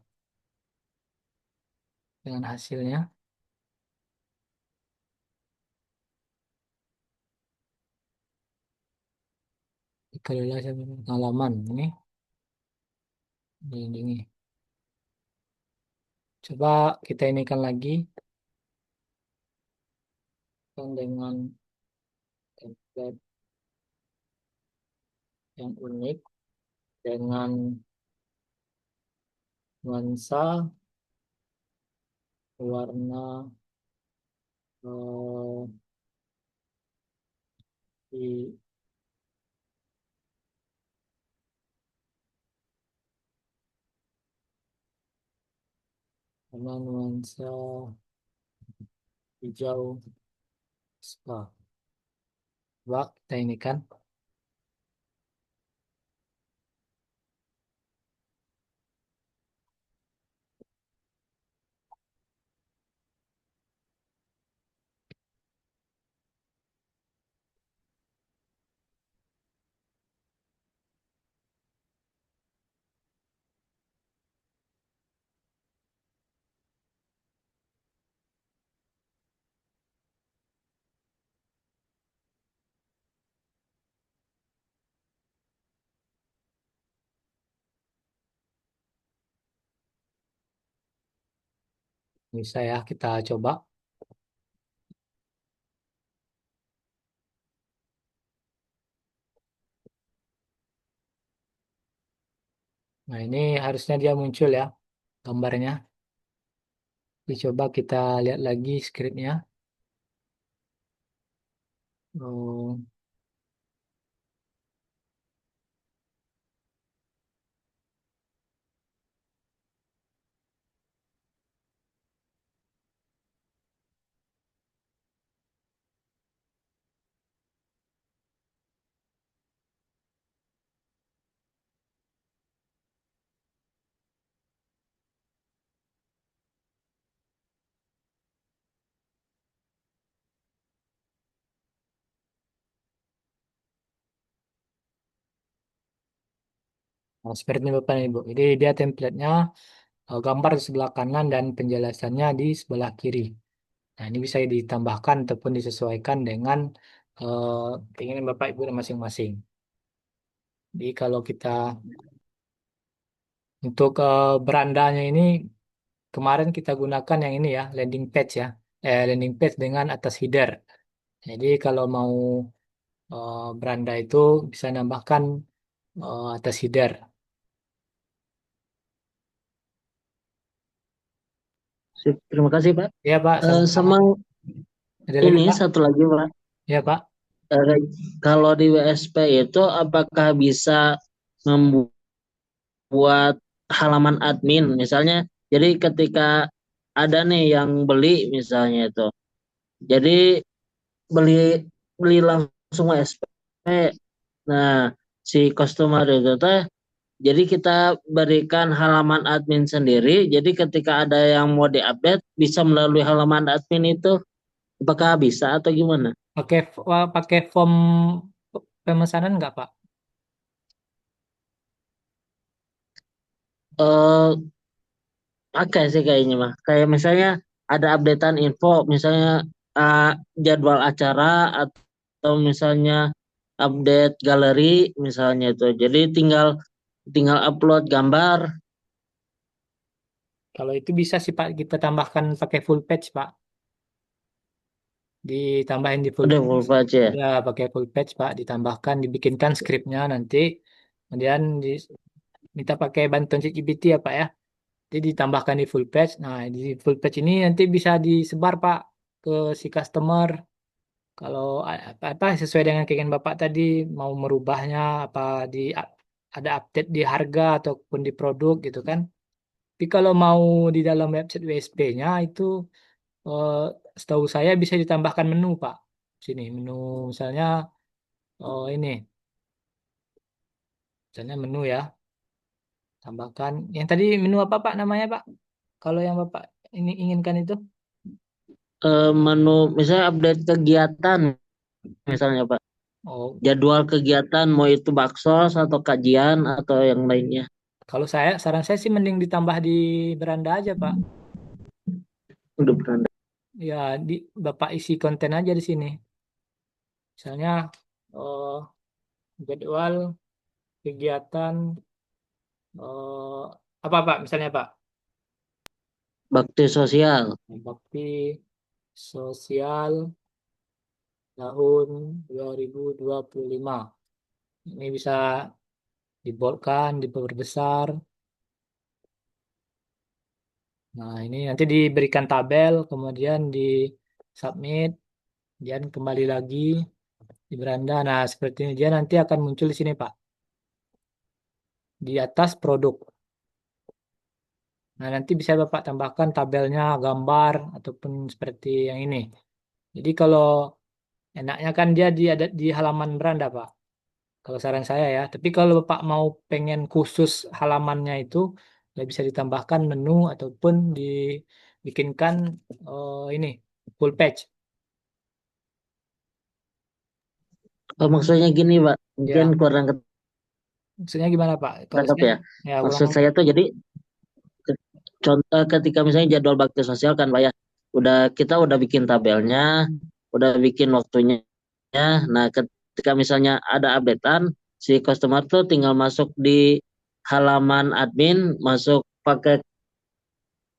dengan hasilnya. Dikelola pengalaman ini. Coba kita inikan lagi kan dengan template yang unik dengan nuansa warna eh, di warna nuansa hijau spa. Coba kita inikan. Bisa ya kita coba. Nah, ini harusnya dia muncul ya gambarnya. Dicoba kita lihat lagi skripnya. Oh, nah, seperti ini Bapak dan Ibu. Jadi dia template-nya gambar di sebelah kanan dan penjelasannya di sebelah kiri. Nah, ini bisa ditambahkan ataupun disesuaikan dengan keinginan Bapak Ibu masing-masing. Jadi kalau kita untuk berandanya ini kemarin kita gunakan yang ini ya, landing page ya. Landing page dengan atas header. Jadi kalau mau beranda itu bisa nambahkan atas header. Sip, terima kasih Pak. Ya Pak, sama-sama. Sama Ada lagi ini Pak? satu lagi Pak. Ya Pak. Eh, Kalau di WSP itu apakah bisa membuat halaman admin misalnya? Jadi ketika ada nih yang beli misalnya itu, jadi beli beli langsung WSP. Nah, si customer itu teh, jadi kita berikan halaman admin sendiri. Jadi ketika ada yang mau diupdate, bisa melalui halaman admin itu. Apakah bisa atau gimana? Pakai form pemesanan nggak Pak? Eh, Pakai sih kayaknya mah. Kayak misalnya ada updatean info, misalnya uh, jadwal acara atau misalnya update galeri misalnya itu. Jadi tinggal tinggal upload gambar Kalau itu bisa sih Pak kita tambahkan pakai full page Pak. Ditambahin di full udah page. full page ya. Ya pakai full page Pak. Ditambahkan, dibikinkan skripnya nanti. Kemudian minta pakai bantuan ChatGPT ya Pak ya. Jadi ditambahkan di full page. Nah di full page ini nanti bisa disebar Pak ke si customer. Kalau apa sesuai dengan keinginan Bapak tadi mau merubahnya apa di ada update di harga ataupun di produk gitu kan. Tapi kalau mau di dalam website WSP-nya itu eh, setahu saya bisa ditambahkan menu Pak. Sini menu misalnya ini misalnya menu ya, tambahkan yang tadi menu apa Pak namanya Pak? Kalau yang Bapak ini inginkan itu. Menu misalnya update kegiatan misalnya Pak. Oh, Jadwal kegiatan mau itu baksos atau kajian atau yang lainnya. kalau saran saya sih mending ditambah di beranda aja Pak. Udah beranda. Ya Bapak isi konten aja di sini. Misalnya eh, jadwal kegiatan apa Pak? Misalnya Pak, Bakti sosial. bakti sosial tahun 2025. Ini bisa dibolkan, diperbesar. Nah, ini nanti diberikan tabel, kemudian di submit, dan kembali lagi di beranda. Nah, seperti ini dia nanti akan muncul di sini, Pak, di atas produk. Nah, nanti bisa Bapak tambahkan tabelnya, gambar, ataupun seperti yang ini. Jadi kalau enaknya kan dia ada di halaman beranda, Pak. Kalau saran saya ya. Tapi kalau Bapak mau pengen khusus halamannya itu, ya bisa ditambahkan menu ataupun dibikinkan ini full page. Maksudnya gini Pak, mungkin Ya, kurang maksudnya gimana Pak? Kalau ketangkap saya, ya. ya kurang. Maksud saya tuh jadi contoh ketika misalnya jadwal bakti sosial kan Pak ya, kita udah bikin tabelnya, udah bikin waktunya. Nah, ketika misalnya ada updatean, si customer tuh tinggal masuk di halaman admin, masuk pakai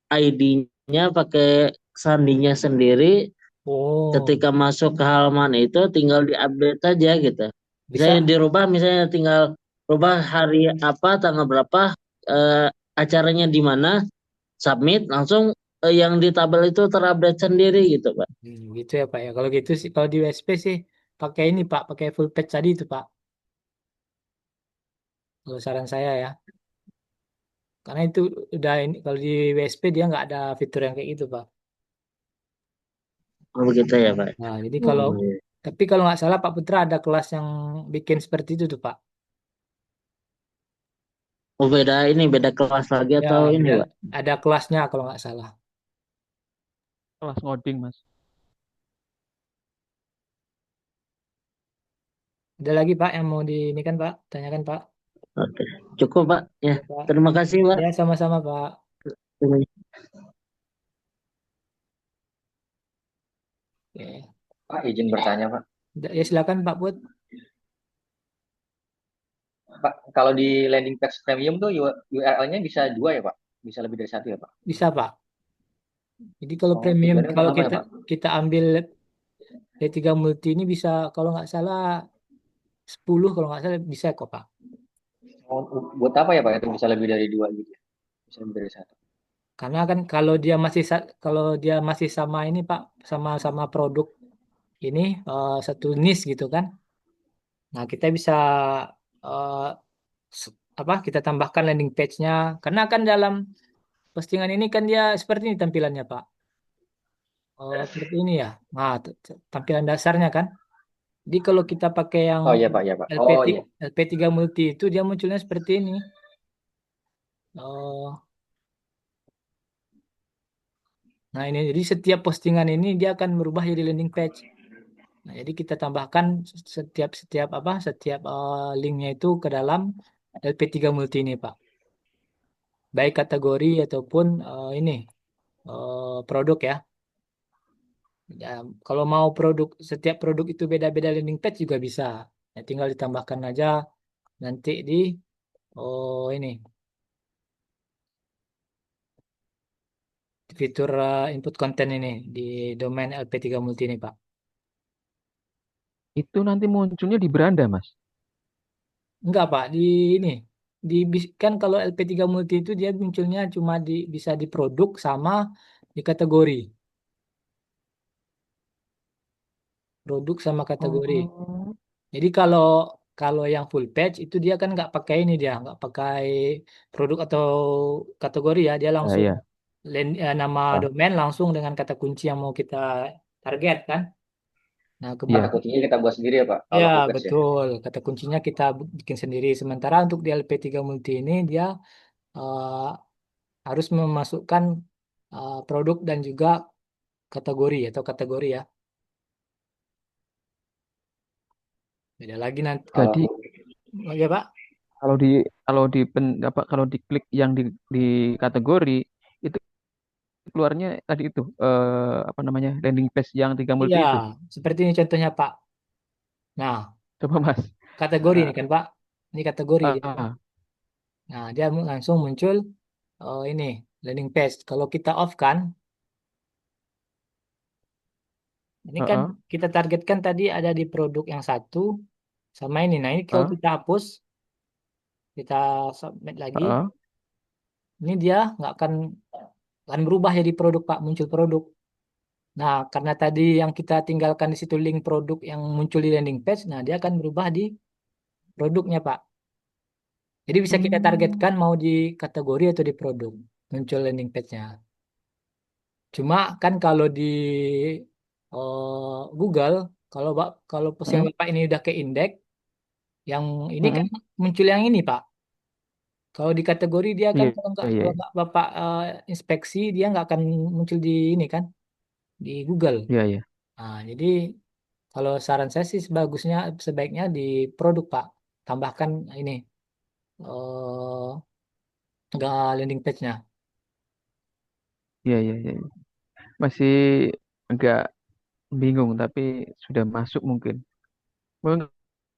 ID pakai sandinya sendiri. Oh, Ketika masuk ke halaman itu tinggal diupdate aja gitu. Misalnya bisa. dirubah, misalnya tinggal rubah hari apa, tanggal berapa, eh, acaranya di mana, submit, langsung yang di tabel itu terupdate sendiri gitu, Pak. Gitu ya Pak ya. Kalau gitu sih, kalau di WSP sih pakai ini Pak, pakai full patch tadi itu Pak. Kalau saran saya ya. Karena itu udah ini, kalau di WSP dia nggak ada fitur yang kayak gitu Pak. Oh, begitu ya, Pak. Nah, jadi kalau Oh, iya. tapi kalau nggak salah Pak Putra ada kelas yang bikin seperti itu tuh Pak. Oh, beda ini, beda kelas lagi Ya, atau ini, ada Pak? ada kelasnya kalau nggak salah. Kelas ngoding, Mas. Ada lagi Pak yang mau di ini kan Pak, tanyakan Pak. Oke. Cukup, Pak. Ya, Ya Pak. terima kasih, Pak. Ya sama-sama Pak. Oke. Pak, izin bertanya, Pak. Ya silakan Pak Put. Pak, kalau di landing page premium tuh URL-nya bisa dua ya, Pak? Bisa lebih dari satu ya, Pak? Bisa Pak. Jadi kalau Oh, premium, tujuannya untuk kalau apa ya, kita Pak? kita ambil D3 Multi ini bisa kalau nggak salah 10 kalau nggak salah bisa kok Pak. Oh, buat apa ya, Pak? Itu bisa lebih dari dua gitu ya? Bisa lebih dari satu. Karena kan kalau dia masih sama ini Pak, sama-sama produk ini satu niche gitu kan. Nah, kita bisa eh, apa? Kita tambahkan landing page-nya karena kan dalam postingan ini kan dia seperti ini tampilannya Pak. Oh, seperti ini ya. Nah, tampilan dasarnya kan. Jadi kalau kita pakai yang Oh iya, Pak, ya, Pak. Oh LP3, iya. LP3 Multi itu dia munculnya seperti ini. Oh, nah ini jadi setiap postingan ini dia akan berubah jadi landing page. Nah, jadi kita tambahkan setiap setiap apa setiap linknya itu ke dalam LP3 Multi ini, Pak. Baik kategori ataupun ini produk ya. Ya, kalau mau setiap produk itu beda-beda landing page juga bisa. Ya, tinggal ditambahkan aja nanti di ini fitur input konten ini di domain LP3 Multi ini, Pak. Itu nanti munculnya di beranda, Mas. Enggak, Pak. Di ini kan kalau LP3 Multi itu dia munculnya cuma bisa di produk sama di kategori. Produk sama kategori. Oh, Jadi kalau kalau yang full page itu dia kan nggak pakai ini dia, nggak pakai produk atau kategori ya, dia ya, langsung ya. nama Ah, domain langsung dengan kata kunci yang mau kita target kan. Nah, Kata iya. kuncinya kita buat sendiri ya, Pak, ya kalau full page ya. betul. Kata kuncinya kita bikin sendiri. Sementara untuk di LP3 Multi ini dia eh, harus memasukkan produk dan juga kategori atau kategori ya. Beda lagi nanti. Kalau Jadi Oh, ya Pak? kalau di apa kalau diklik yang di kategori itu keluarnya tadi itu apa namanya landing page yang tiga multi Iya, itu. seperti ini contohnya Pak. Nah, Coba Mas. kategori ini kan Pak. Ini kategori Ah, dia kan. ah, Nah, dia langsung muncul ini landing page. Kalau kita off kan, ini kan ah, kita targetkan tadi ada di produk yang satu sama ini. Nah, ini kalau ah, kita hapus, kita submit lagi, ah, ini dia nggak akan berubah jadi produk Pak, muncul produk. Nah, karena tadi yang kita tinggalkan di situ link produk yang muncul di landing page, nah dia akan berubah di produknya Pak. Jadi bisa kita hmm, targetkan mau di kategori atau di produk muncul landing page-nya. Cuma kan kalau di Google, kalau postingan hmm, Bapak ini udah ke indeks, yang ini kan hmm. muncul yang ini Pak. Kalau di kategori dia kan Iya, iya, kalau nggak Bapak inspeksi dia nggak akan muncul di ini kan di Google. iya, iya. Nah, jadi kalau saran saya sih sebaiknya di produk Pak. Tambahkan ini nggak landing page-nya. Iya, iya, iya, iya. Masih agak bingung tapi sudah masuk mungkin. Mungkin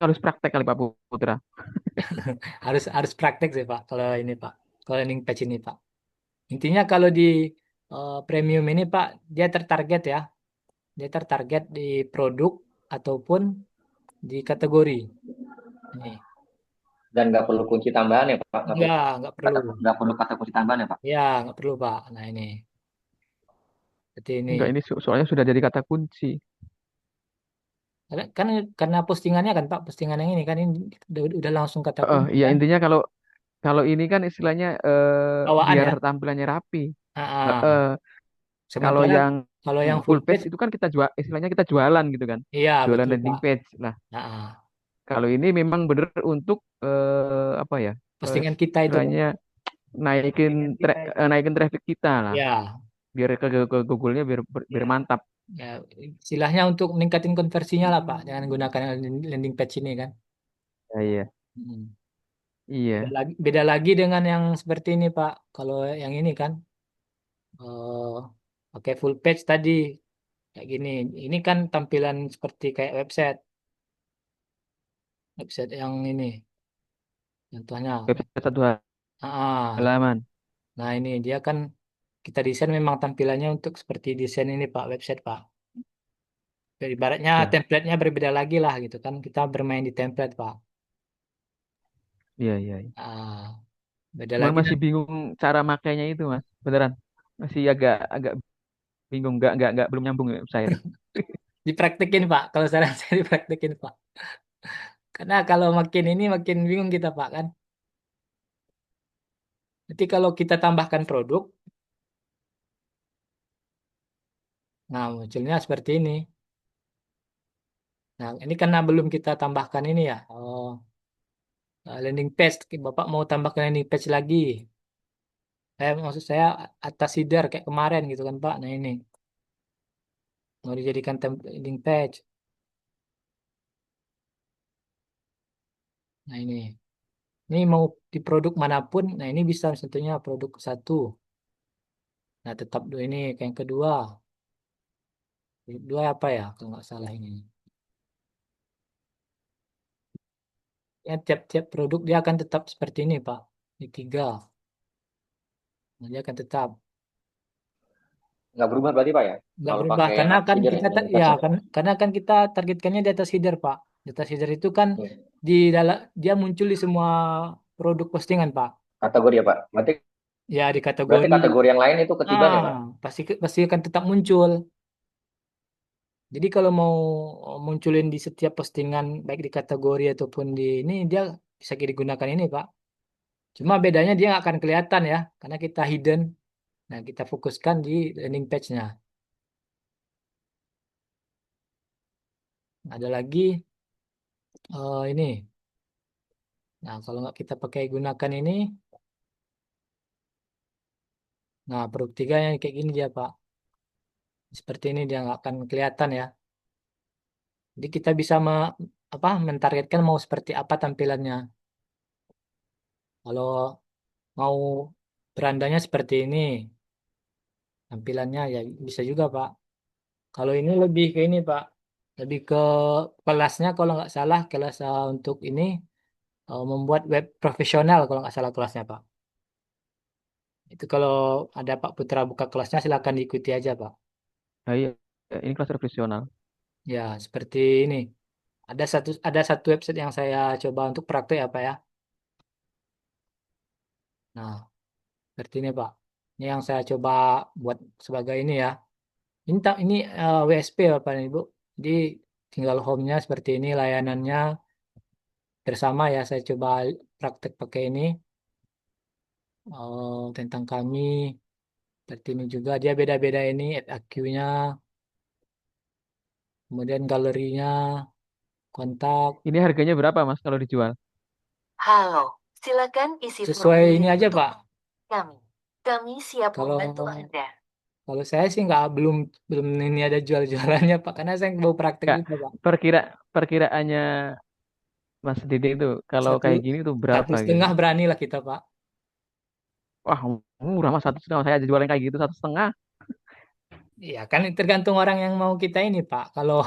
harus praktek kali Pak Putra. Harus harus praktek sih Pak kalau ini Pak. Kalau landing page ini Pak. Intinya kalau di premium ini Pak, dia tertarget ya. Dia tertarget di produk ataupun di kategori. Ini. Dan nggak perlu kunci tambahan ya Pak? Nggak perlu. Nggak perlu kata kunci tambahan ya Pak? Ya, nggak perlu Pak. Nah ini, seperti ini. Enggak, ini soalnya sudah jadi kata kunci. Kan karena postingannya kan Pak, postingan yang ini kan ini udah langsung kata kunci Iya kan. intinya kalau kalau ini kan istilahnya Bawaan biar ya. tampilannya rapi. Ah, Eh, ah. Kalau Sementara yang kalau yang full full page page, itu kan kita jual, istilahnya kita jualan gitu kan, iya jualan betul landing Pak. page lah. Ah, ah. Kalau ini memang bener untuk apa ya, Postingan kita itu Pak. istilahnya naikin traffic kita lah, Ya, biar ke Google-nya biar mantap. ya, istilahnya untuk meningkatin konversinya lah Pak, dengan menggunakan landing page ini kan. Ya, iya, Hmm. iya. Beda lagi dengan yang seperti ini Pak. Kalau yang ini kan eh, pakai full page tadi kayak gini. Ini kan tampilan seperti kayak website yang ini contohnya. Website satu Ah, halaman. nah ini dia kan kita desain memang tampilannya untuk seperti desain ini Pak, website Pak. Ibaratnya Ya, template-nya berbeda lagi lah gitu kan. Kita bermain di template Pak. iya, iya, iya. Ah, beda Cuman lagi masih bingung cara makainya itu mas, beneran. Masih agak agak bingung, nggak belum nyambung ya saya. dipraktekin Pak. Kalau saran saya dipraktekin Pak. Karena kalau makin ini makin bingung kita Pak kan. Nanti kalau kita tambahkan produk, nah munculnya seperti ini. Nah ini karena belum kita tambahkan ini ya. Oh, landing page. Bapak mau tambahkan landing page lagi. Maksud saya atas header kayak kemarin gitu kan Pak. Nah ini mau dijadikan landing page. Nah ini. Ini mau di produk manapun. Nah ini bisa tentunya produk satu. Nah tetap dua ini. Yang kedua. Dua apa ya kalau nggak salah ini. Ya tiap-tiap produk dia akan tetap seperti ini Pak. Di tiga. Nah, dia akan tetap. Nggak berubah berarti Pak ya? Nggak Kalau berubah pakai yang karena atas kan header ya, kita yang ya page-nya. kan karena kan kita targetkannya di atas header Pak. Di atas header itu kan Hmm. di dalam dia muncul di semua produk postingan Pak. Kategori ya Pak? Berarti Ya di berarti kategori kategori yang lain itu ketiban ya Pak? pasti pasti akan tetap muncul. Jadi kalau mau munculin di setiap postingan baik di kategori ataupun di ini dia bisa digunakan ini Pak. Cuma bedanya dia nggak akan kelihatan ya karena kita hidden. Nah kita fokuskan di landing page-nya. Ada lagi ini. Nah kalau nggak kita pakai gunakan ini, nah produk tiga yang kayak gini dia Pak. Seperti ini dia nggak akan kelihatan ya. Jadi kita bisa mentargetkan mau seperti apa tampilannya. Kalau mau berandanya seperti ini tampilannya ya bisa juga Pak. Kalau ini lebih ke ini Pak, lebih ke kelasnya kalau nggak salah kelas untuk ini membuat web profesional kalau nggak salah kelasnya Pak. Itu kalau ada Pak Putra buka kelasnya silakan diikuti aja Pak. Nah, iya, ini kelas profesional. Ya seperti ini. Ada satu website yang saya coba untuk praktek ya Pak ya. Nah seperti ini Pak. Ini yang saya coba buat sebagai ini ya. Ini WSP Bapak dan Ibu. Jadi tinggal home-nya seperti ini layanannya bersama ya. Saya coba praktek pakai ini. Tentang kami seperti ini juga dia beda-beda ini FAQ-nya kemudian galerinya kontak Ini harganya berapa mas kalau dijual? Halo, silakan isi sesuai ini formulir aja untuk Pak kami. Kami siap kalau membantu Anda. kalau saya sih nggak belum ini ada jual-jualannya Pak karena saya baru praktek Kak, juga Pak perkira perkiraannya Mas Dede itu kalau satu kayak gini tuh satu berapa gitu? setengah berani lah kita Pak. Wah, murah mas 1,5. Saya aja jualan kayak gitu 1,5. Iya kan tergantung orang yang mau kita ini Pak kalau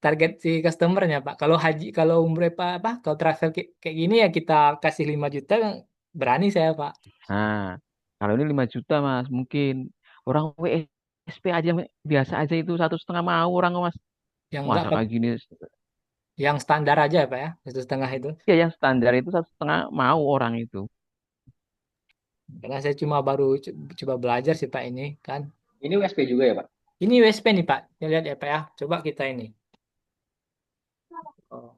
target si customernya Pak kalau haji kalau umroh apa kalau travel kayak gini ya kita kasih 5 juta berani saya Pak. Nah, kalau ini 5 juta mas, mungkin Orang WSP aja biasa aja itu 1,5 mau orang Mas. Yang enggak Masa kayak gini? yang standar aja ya Pak ya, 1,5 itu. Ya yang standar itu 1,5 mau orang itu. Karena saya cuma baru coba belajar sih Pak ini kan. Ini USP juga ya, Pak? Ini USP nih Pak. Kita lihat ya Pak ya. Coba kita ini. Oh.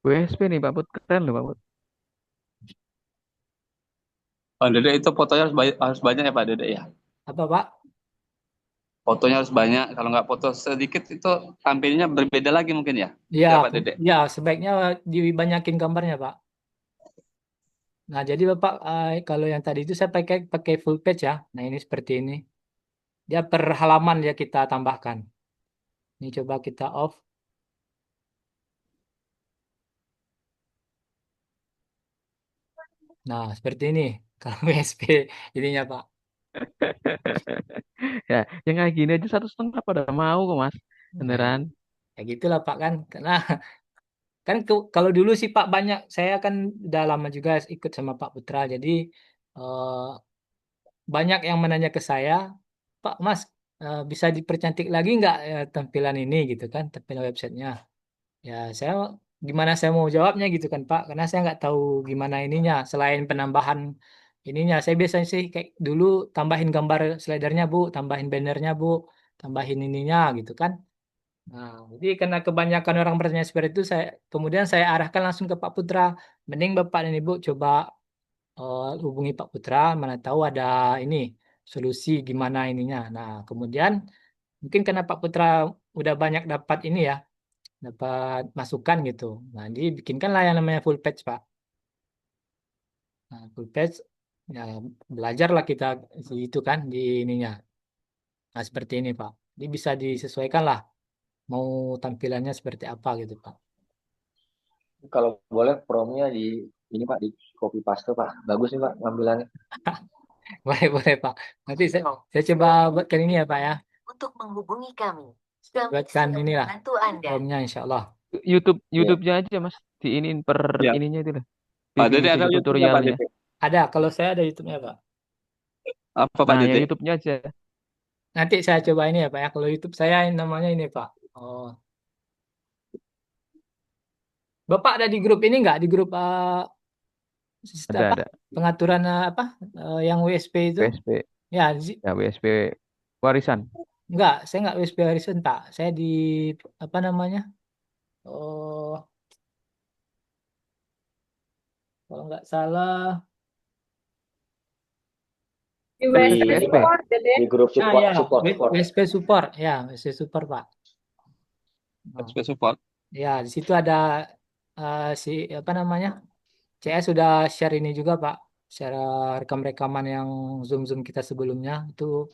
WSP nih Pak Put, keren loh Pak Put. Pak Dede itu fotonya harus banyak ya Pak Dede ya. Apa Pak? Fotonya harus banyak. Kalau nggak foto sedikit itu tampilnya berbeda lagi mungkin ya. Ya, Ya Pak Dede. ya sebaiknya dibanyakin gambarnya Pak. Nah, jadi Bapak kalau yang tadi itu saya pakai pakai full page ya. Nah, ini seperti ini. Dia per halaman ya kita tambahkan. Ini coba kita off. Nah, seperti ini. Kalau WSP ininya Pak. Ya, yang kayak gini aja 1,5 pada mau kok Mas. Nah, Beneran. ya gitulah Pak kan. Karena kan kalau dulu sih Pak banyak. Saya kan udah lama juga ikut sama Pak Putra. Jadi eh, banyak yang menanya ke saya, Pak Mas bisa dipercantik lagi nggak tampilan ini gitu kan, tampilan websitenya. Ya saya gimana saya mau jawabnya gitu kan Pak, karena saya nggak tahu gimana ininya. Selain penambahan ininya, saya biasanya sih kayak dulu tambahin gambar slidernya Bu, tambahin bannernya Bu, tambahin ininya gitu kan. Nah, jadi karena kebanyakan orang bertanya seperti itu, kemudian saya arahkan langsung ke Pak Putra. Mending Bapak dan Ibu coba hubungi Pak Putra, mana tahu ada ini solusi gimana ininya. Nah, kemudian mungkin karena Pak Putra udah banyak dapat ini ya, dapat masukan gitu. Nah, dibikinkanlah yang namanya full page, Pak. Nah, full page ya belajarlah kita itu kan di ininya. Nah, seperti ini, Pak. Jadi bisa disesuaikan lah mau tampilannya seperti apa gitu, Pak. Kalau boleh promnya di ini Pak, di copy paste Pak. Bagus nih Pak ngambilannya. Boleh, boleh, Pak. Nanti saya coba buatkan ini ya, Pak ya. Untuk menghubungi kami. Kami Buatkan siap inilah membantu Anda. formnya insya Allah. YouTube Iya. YouTube-nya aja Mas. Diinin per Ya. ininya itu lah. Pak Bikin Dede ada video YouTube-nya Pak tutorialnya. Dede. Ada, kalau saya ada YouTube-nya, Pak. Apa Pak Nah, yang Dede? YouTube-nya aja. Nanti saya coba ini ya, Pak ya. Kalau YouTube saya namanya ini, Pak. Oh. Bapak ada di grup ini nggak? Di grup sistem apa? Ada. Pengaturan yang WSP itu? WSP. Ya, Ya, WSP warisan. enggak, saya nggak WSP Horizon, Pak. Saya di apa namanya? Oh, kalau nggak salah, Di Di WSP ini WSP. Pak, support, Dede. di grup ah support ya, support support. WSP support, ya, WSP support, Pak. Oh, SP Support. ya, di situ ada si apa namanya? CS sudah share ini juga, Pak. Share rekam-rekaman yang Zoom-Zoom kita sebelumnya itu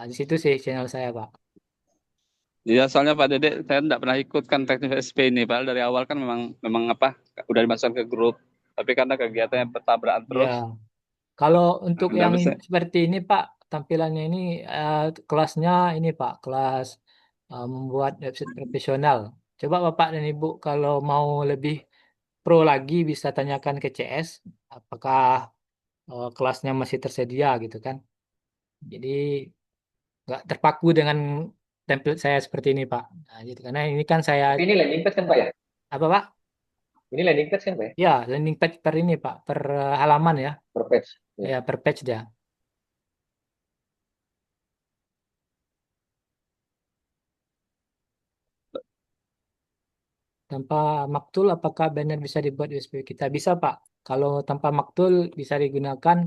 di situ sih channel saya, Pak. Iya, soalnya Pak Dede saya tidak pernah ikut kan teknis SP ini. Padahal dari awal kan memang apa udah dimasukkan ke grup. Tapi karena kegiatannya bertabrakan Ya, terus, kalau untuk nggak yang bisa. seperti ini, Pak, tampilannya ini kelasnya ini, Pak, kelas membuat website profesional. Coba Bapak dan Ibu kalau mau lebih pro lagi bisa tanyakan ke CS, apakah kelasnya masih tersedia gitu kan. Jadi nggak terpaku dengan template saya seperti ini, Pak. Nah, gitu. Karena ini kan saya Tapi ini landing page kan Pak ya? apa, Pak? Ini landing page kan Pak ya? Ya, landing page per ini, Pak, per halaman ya. Per page. Ya. Ya, per page dia. Tanpa maktul, apakah banner bisa dibuat USB? Kita bisa, Pak. Kalau tanpa maktul bisa digunakan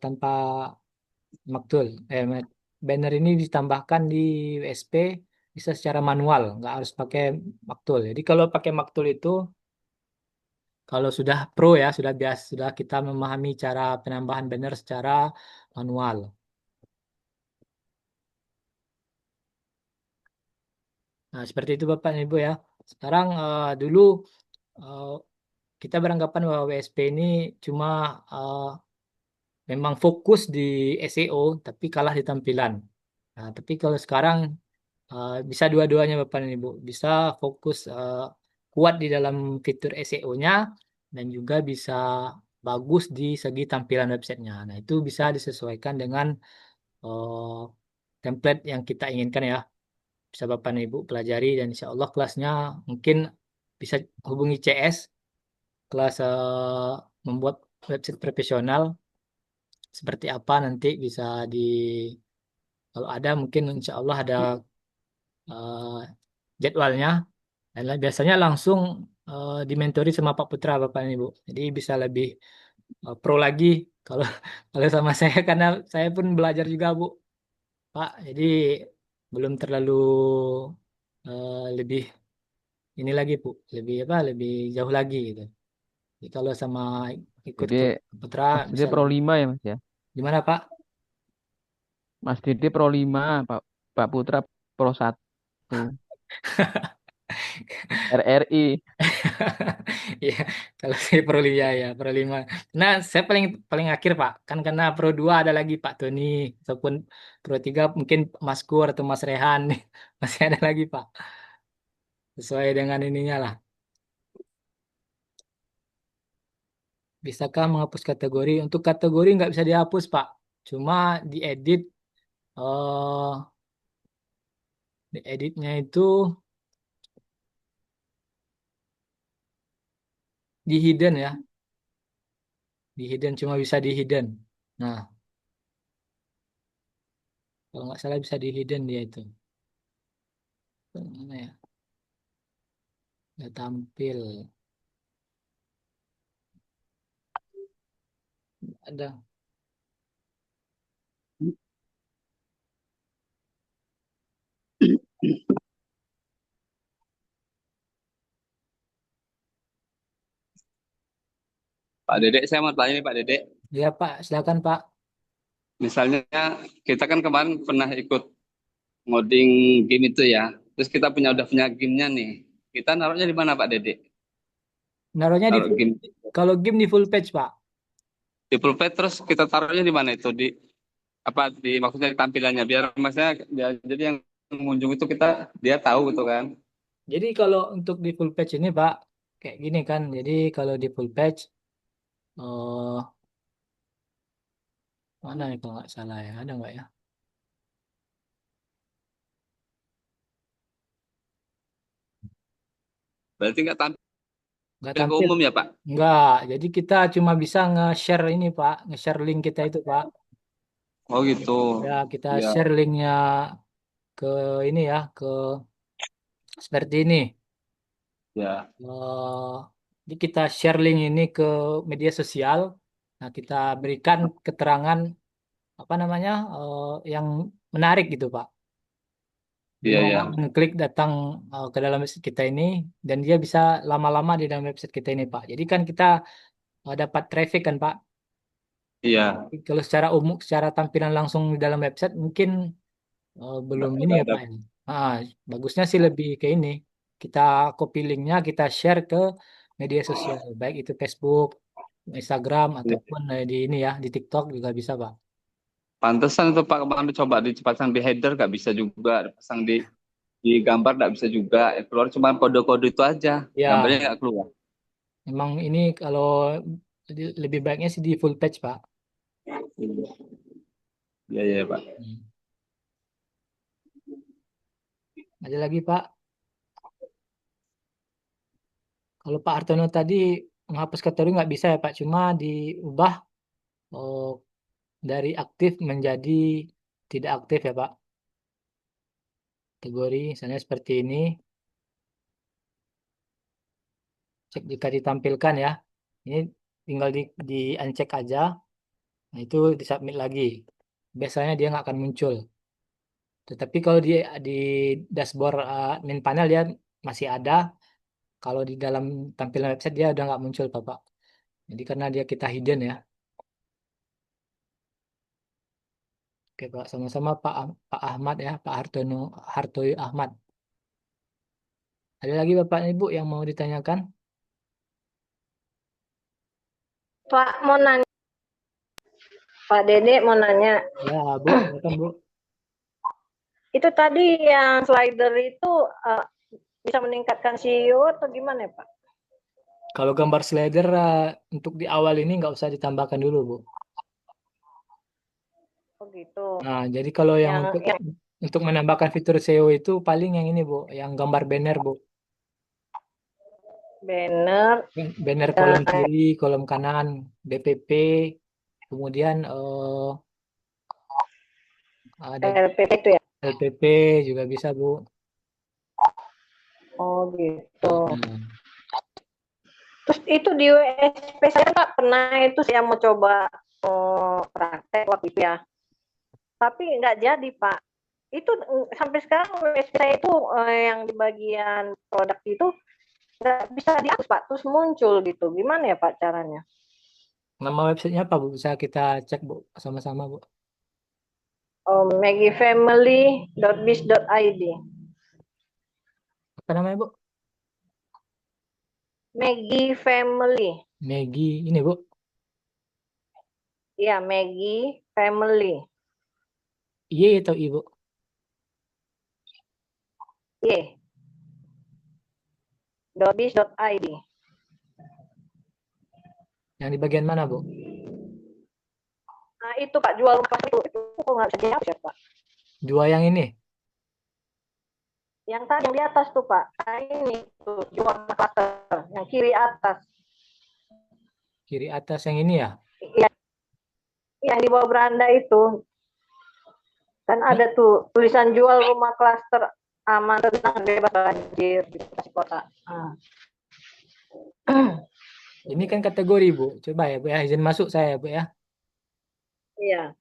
tanpa maktul. Banner ini ditambahkan di USB bisa secara manual, nggak harus pakai maktul. Jadi kalau pakai maktul itu, kalau sudah pro ya, sudah biasa, sudah kita memahami cara penambahan banner secara manual. Nah, seperti itu Bapak dan Ibu ya. Sekarang dulu eh, kita beranggapan bahwa WSP ini cuma eh, memang fokus di SEO, tapi kalah di tampilan. Nah, tapi kalau sekarang bisa dua-duanya Bapak dan Ibu. Bisa fokus kuat di dalam fitur SEO-nya dan juga bisa bagus di segi tampilan websitenya. Nah, itu bisa disesuaikan dengan eh, template yang kita inginkan ya. Bisa Bapak dan Ibu pelajari dan insya Allah kelasnya mungkin bisa hubungi CS, kelas membuat website profesional seperti apa nanti bisa di kalau ada mungkin insya Allah ada eh, jadwalnya dan biasanya langsung dimentori sama Pak Putra Bapak dan Ibu. Jadi bisa lebih pro lagi kalau kalau sama saya karena saya pun belajar juga Bu Pak. Jadi belum terlalu lebih ini lagi Bu, lebih apa lebih jauh lagi gitu. Jadi kalau sama ikut Jadi Putra Mas Dede bisa Pro lebih. 5 ya Mas ya. Gimana Pak? Mas Dede Pro 5, Pak Putra Pro 1. RRI. Iya, kalau saya Pro 5 ya, Pro 5. Nah, saya paling paling akhir Pak. Kan karena Pro 2 ada lagi Pak Tony ataupun Pro 3 mungkin Mas Kur atau Mas Rehan masih ada lagi Pak. Sesuai dengan ininya lah. Bisakah menghapus kategori? Untuk kategori nggak bisa dihapus Pak. Cuma diedit eh dieditnya itu di hidden ya. Di hidden cuma bisa di hidden. Nah, kalau nggak salah bisa di hidden dia itu. Mana ya? Nggak tampil. Ada. Pak Dedek, saya mau tanya nih Pak Dedek. Ya Pak, silakan Pak. Misalnya kita kan kemarin pernah ikut ngoding game itu ya. Terus kita udah punya gamenya nih. Kita naruhnya di mana Pak Dedek? Naruhnya di Taruh full, game kalau game di full page Pak. di pulpet, terus kita taruhnya di mana itu? Di apa di maksudnya di tampilannya biar maksudnya jadi yang mengunjung itu dia tahu gitu kan. Jadi kalau untuk di full page ini Pak, kayak gini kan. Jadi kalau di full page, eh mana nih kalau nggak salah ya, ada nggak ya? Berarti nggak tampil Nggak ke tampil. umum ya Pak? Nggak. Jadi kita cuma bisa nge-share ini Pak, nge-share link kita itu Pak. Oh gitu. Ya kita Ya, share linknya ke ini ya, ke seperti ini. ya. Eh, jadi kita share link ini ke media sosial. Nah kita berikan keterangan apa namanya yang menarik gitu Pak. Iya, Dimana ya. orang mengklik datang ke dalam website kita ini dan dia bisa lama-lama di dalam website kita ini Pak. Jadi kan kita dapat traffic kan Pak. Iya. Kalau secara umum, secara tampilan langsung di dalam website mungkin belum ini Nggak ya ada. Pak. Ini. Ah, bagusnya sih lebih ke ini. Kita copy linknya, kita share ke media sosial, baik itu Facebook, Instagram Iya. ataupun di ini ya di TikTok juga bisa Pak. Pantesan itu Pak kemarin coba dipasang di header nggak bisa juga, pasang di gambar nggak bisa juga. Keluar cuma kode-kode itu aja. Gambarnya Ya, nggak keluar. memang ini kalau lebih baiknya sih di full page Pak. Iya, iya Pak. Hmm. Ada lagi Pak. Kalau Pak Hartono tadi menghapus kategori nggak bisa ya Pak, cuma diubah oh, dari aktif menjadi tidak aktif ya Pak. Kategori misalnya seperti ini, cek jika ditampilkan ya. Ini tinggal di uncheck aja, nah itu disubmit lagi. Biasanya dia nggak akan muncul. Tetapi kalau di dashboard admin panel dia masih ada. Kalau di dalam tampilan website dia udah nggak muncul Bapak. Jadi karena dia kita hidden ya. Oke Pak, sama-sama Pak Ahmad ya, Pak Hartono Hartoyo Ahmad. Ada lagi Bapak Ibu yang mau ditanyakan? Pak mau nanya, Pak Dede mau nanya. Ya Bu, silakan Bu. Itu tadi yang slider itu bisa meningkatkan CEO atau gimana ya Pak? Kalau gambar slider untuk di awal ini nggak usah ditambahkan dulu, Bu. Oh gitu. Nah, jadi kalau yang Yang untuk menambahkan fitur SEO itu paling yang ini, Bu, yang gambar banner, Bu. banner, Banner kolom kiri, kolom kanan, DPP, kemudian ada LPP itu ya. LPP juga bisa, Bu. Oh gitu. Hmm. Terus itu di WSP saya Pak pernah itu saya mau coba praktek waktu itu ya. Tapi nggak jadi Pak. Itu sampai sekarang WSP saya itu yang di bagian produk itu nggak bisa dihapus Pak. Terus muncul gitu. Gimana ya Pak caranya? Nama websitenya apa, Bu? Bisa kita cek, Bu, sama-sama, Bu. Maggiefamily.biz.id. Apa namanya, Bu? Maggie Family. Maggie, ini, Bu. Iya, Maggie Family. Y atau I, Bu? Y. .biz.id. Yang di bagian mana, Bu? Nah itu Pak jual rumah itu kok nggak bisa dihapus ya Pak? Dua yang ini. Yang tadi yang di atas tuh Pak. Nah ini tuh jual cluster yang kiri atas. Kiri atas yang ini ya? Yang di bawah beranda itu kan ada tuh tulisan jual rumah klaster aman tenang bebas banjir di Bekasi kota. Nah. Ini kan kategori, Bu. Coba ya, Bu ya. Izin masuk saya, Bu ya. Iya.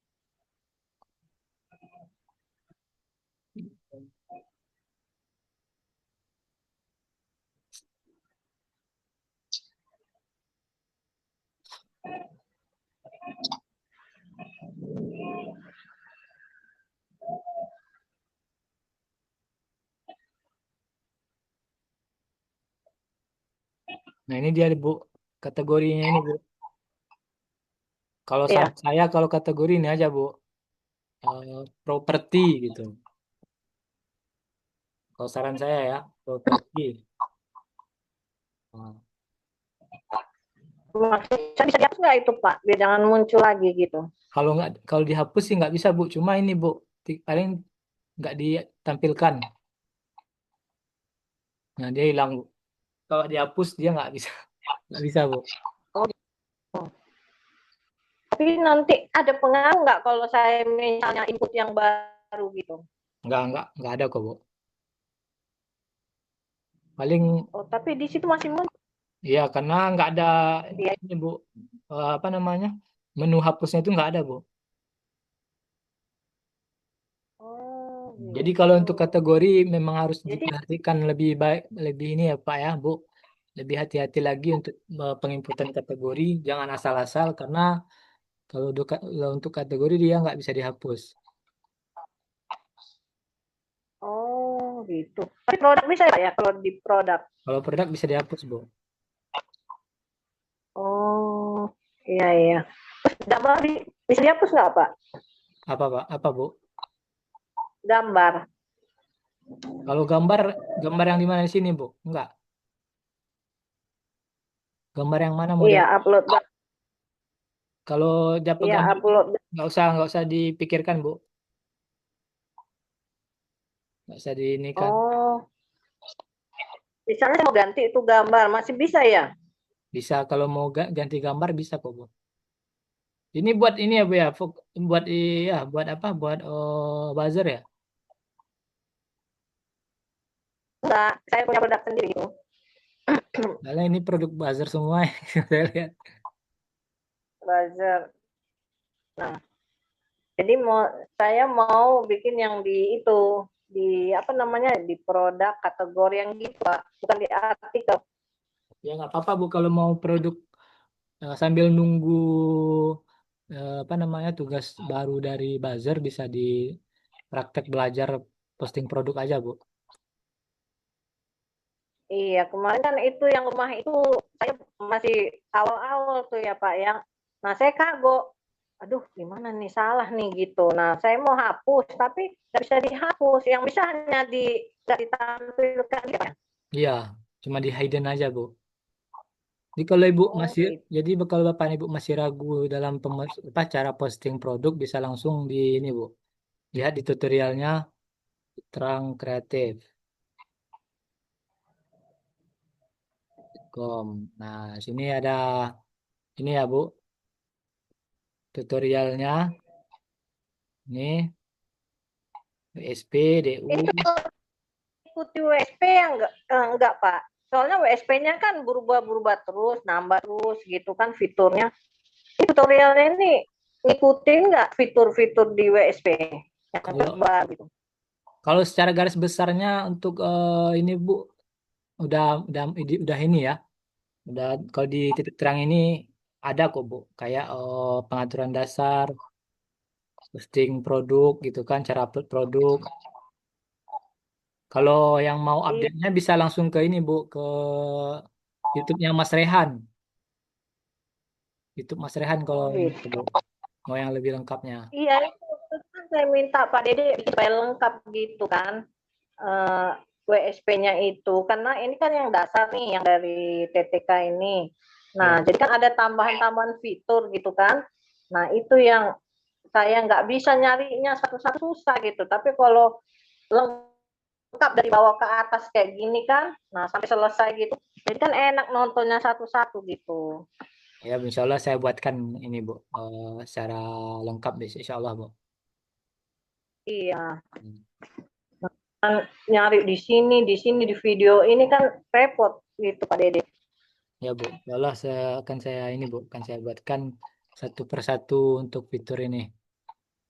Nah, ini dia, Bu. Kategorinya ini, Bu. Kalau Iya. saran saya, kalau kategori ini aja, Bu. Properti gitu. Kalau saran saya ya, properti. Nah, Maksudnya bisa dihapus nggak itu Pak? Biar jangan muncul lagi gitu. kalau dihapus sih nggak bisa, Bu. Cuma ini, Bu. Paling nggak ditampilkan. Nah, dia hilang, Bu. Kalau dihapus dia nggak bisa. Nggak bisa, Bu. Oh. Tapi nanti ada pengaruh nggak kalau saya misalnya input yang baru gitu? Nggak ada kok, Bu. Paling, Oh, tapi di situ masih muncul. ya karena nggak ada Iya. ini, Bu. Apa namanya? Menu hapusnya itu nggak ada, Bu. Oh, Jadi kalau gitu. untuk kategori memang harus Jadi, diperhatikan lebih baik, lebih ini ya Pak ya, Bu. Lebih hati-hati lagi untuk penginputan kategori. Jangan asal-asal karena kalau untuk kategori dia nggak bisa dihapus. oh gitu. Tapi produk bisa ya kalau di produk? Kalau produk bisa dihapus, Bu. Oh, iya iya. Terus gambar bisa dihapus nggak Pak? Apa, Pak? Apa, Bu? Gambar. Kalau gambar yang di mana di sini, Bu? Enggak. Gambar yang mana mau Iya, dihapus? upload. Kalau dapat Iya, gambar upload. nggak usah dipikirkan, Bu. Nggak usah diinikan. Oh, misalnya saya mau ganti itu gambar, masih bisa ya? Bisa kalau mau ganti gambar bisa kok, Bu. Ini buat ini ya, Bu ya. Buat apa? Buat buzzer ya. Enggak, saya punya produk sendiri gitu. Soalnya ini produk buzzer semua ya, saya lihat. Buzzer. Nah, jadi saya mau bikin yang di itu, di apa namanya, di produk kategori yang gitu, Pak. Bukan di artikel. Ya nggak apa-apa, Bu, kalau mau produk sambil nunggu apa namanya tugas baru dari buzzer bisa di praktek belajar posting produk aja, Bu. Iya, kemarin kan itu yang rumah itu saya masih awal-awal tuh ya Pak ya. Nah saya kagok, aduh gimana nih salah nih gitu. Nah saya mau hapus tapi nggak bisa dihapus. Yang bisa hanya nggak ditampilkan gitu ya. Iya, cuma di hidden aja, Bu. Jadi kalau Ibu Oh, masih, gitu. jadi kalau Bapak dan Ibu masih ragu dalam cara posting produk, bisa langsung di ini Bu. Lihat di tutorialnya Terang Kreatif. Com. Nah, sini ada ini ya Bu, tutorialnya. Ini WSP, Itu DU. ikuti WSP yang enggak, Pak. Soalnya WSP-nya kan berubah-berubah terus, nambah terus gitu kan fiturnya. Tutorialnya ini ngikutin nggak fitur-fitur di WSP yang Kalau terbaru gitu. kalau secara garis besarnya untuk ini Bu, udah ini ya. Udah kalau di titik terang ini ada kok Bu, kayak pengaturan dasar, posting produk gitu kan, cara upload produk. Kalau yang mau Iya, update-nya bisa langsung ke ini Bu, ke YouTube-nya Mas Rehan. YouTube Mas Rehan kalau oh ini gitu. Bu, mau yang lebih lengkapnya. Iya, itu kan saya minta Pak Dede supaya lengkap gitu kan. WSP-nya itu karena ini kan yang dasar nih yang dari TTK ini. Nah, Ya, jadi kan ada tambahan-tambahan fitur gitu kan. Nah, itu yang saya nggak bisa nyarinya satu-satu susah gitu. Tapi kalau lengkap dari bawah ke atas kayak gini kan, nah sampai selesai gitu. Jadi kan enak nontonnya satu-satu gitu. ya insya Allah saya buatkan ini Bu, secara lengkap besok insya Allah Bu. Iya, Hmm. kan nyari di sini di video ini kan repot gitu Pak Dede. Ya Bu, insya Allah saya ini Bu, akan saya buatkan satu persatu untuk fitur ini,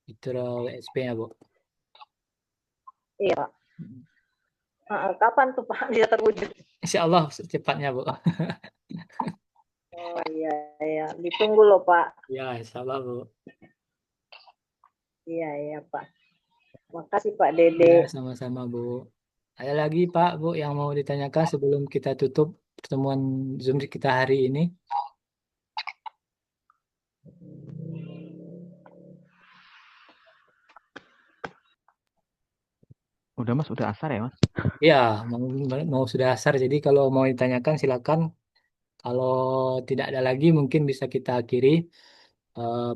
fitur WSP-nya Bu. Iya, Pak. Kapan tuh Pak bisa terwujud? Insya Allah secepatnya Bu. Oh iya, iya. Ditunggu loh Pak. Ya, insya Allah Bu. Iya, iya Pak. Makasih Pak Dede. Ya, sama-sama Bu. Ada lagi Pak, Bu, yang mau ditanyakan sebelum kita tutup pertemuan Zoom kita hari ini? Udah Mas, udah asar ya Mas? Ya, mau, mau sudah asar. Jadi kalau mau ditanyakan silakan. Kalau tidak ada lagi mungkin bisa kita akhiri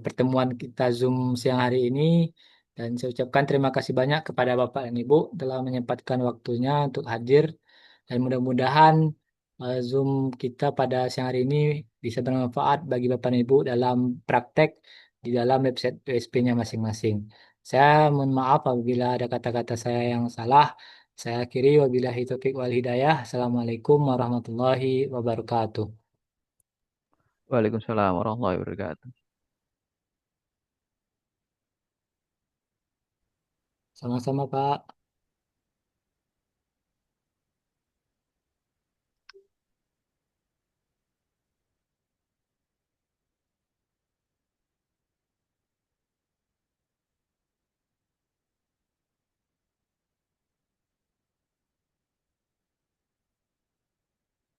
pertemuan kita Zoom siang hari ini. Dan saya ucapkan terima kasih banyak kepada Bapak dan Ibu telah menyempatkan waktunya untuk hadir. Dan mudah-mudahan Zoom kita pada siang hari ini bisa bermanfaat bagi Bapak dan Ibu dalam praktek di dalam website PSP-nya masing-masing. Saya mohon maaf apabila ada kata-kata saya yang salah. Saya akhiri wabillahi taufiq wal hidayah. Assalamualaikum warahmatullahi wabarakatuh. Waalaikumsalam warahmatullahi wabarakatuh. Sama-sama, Pak.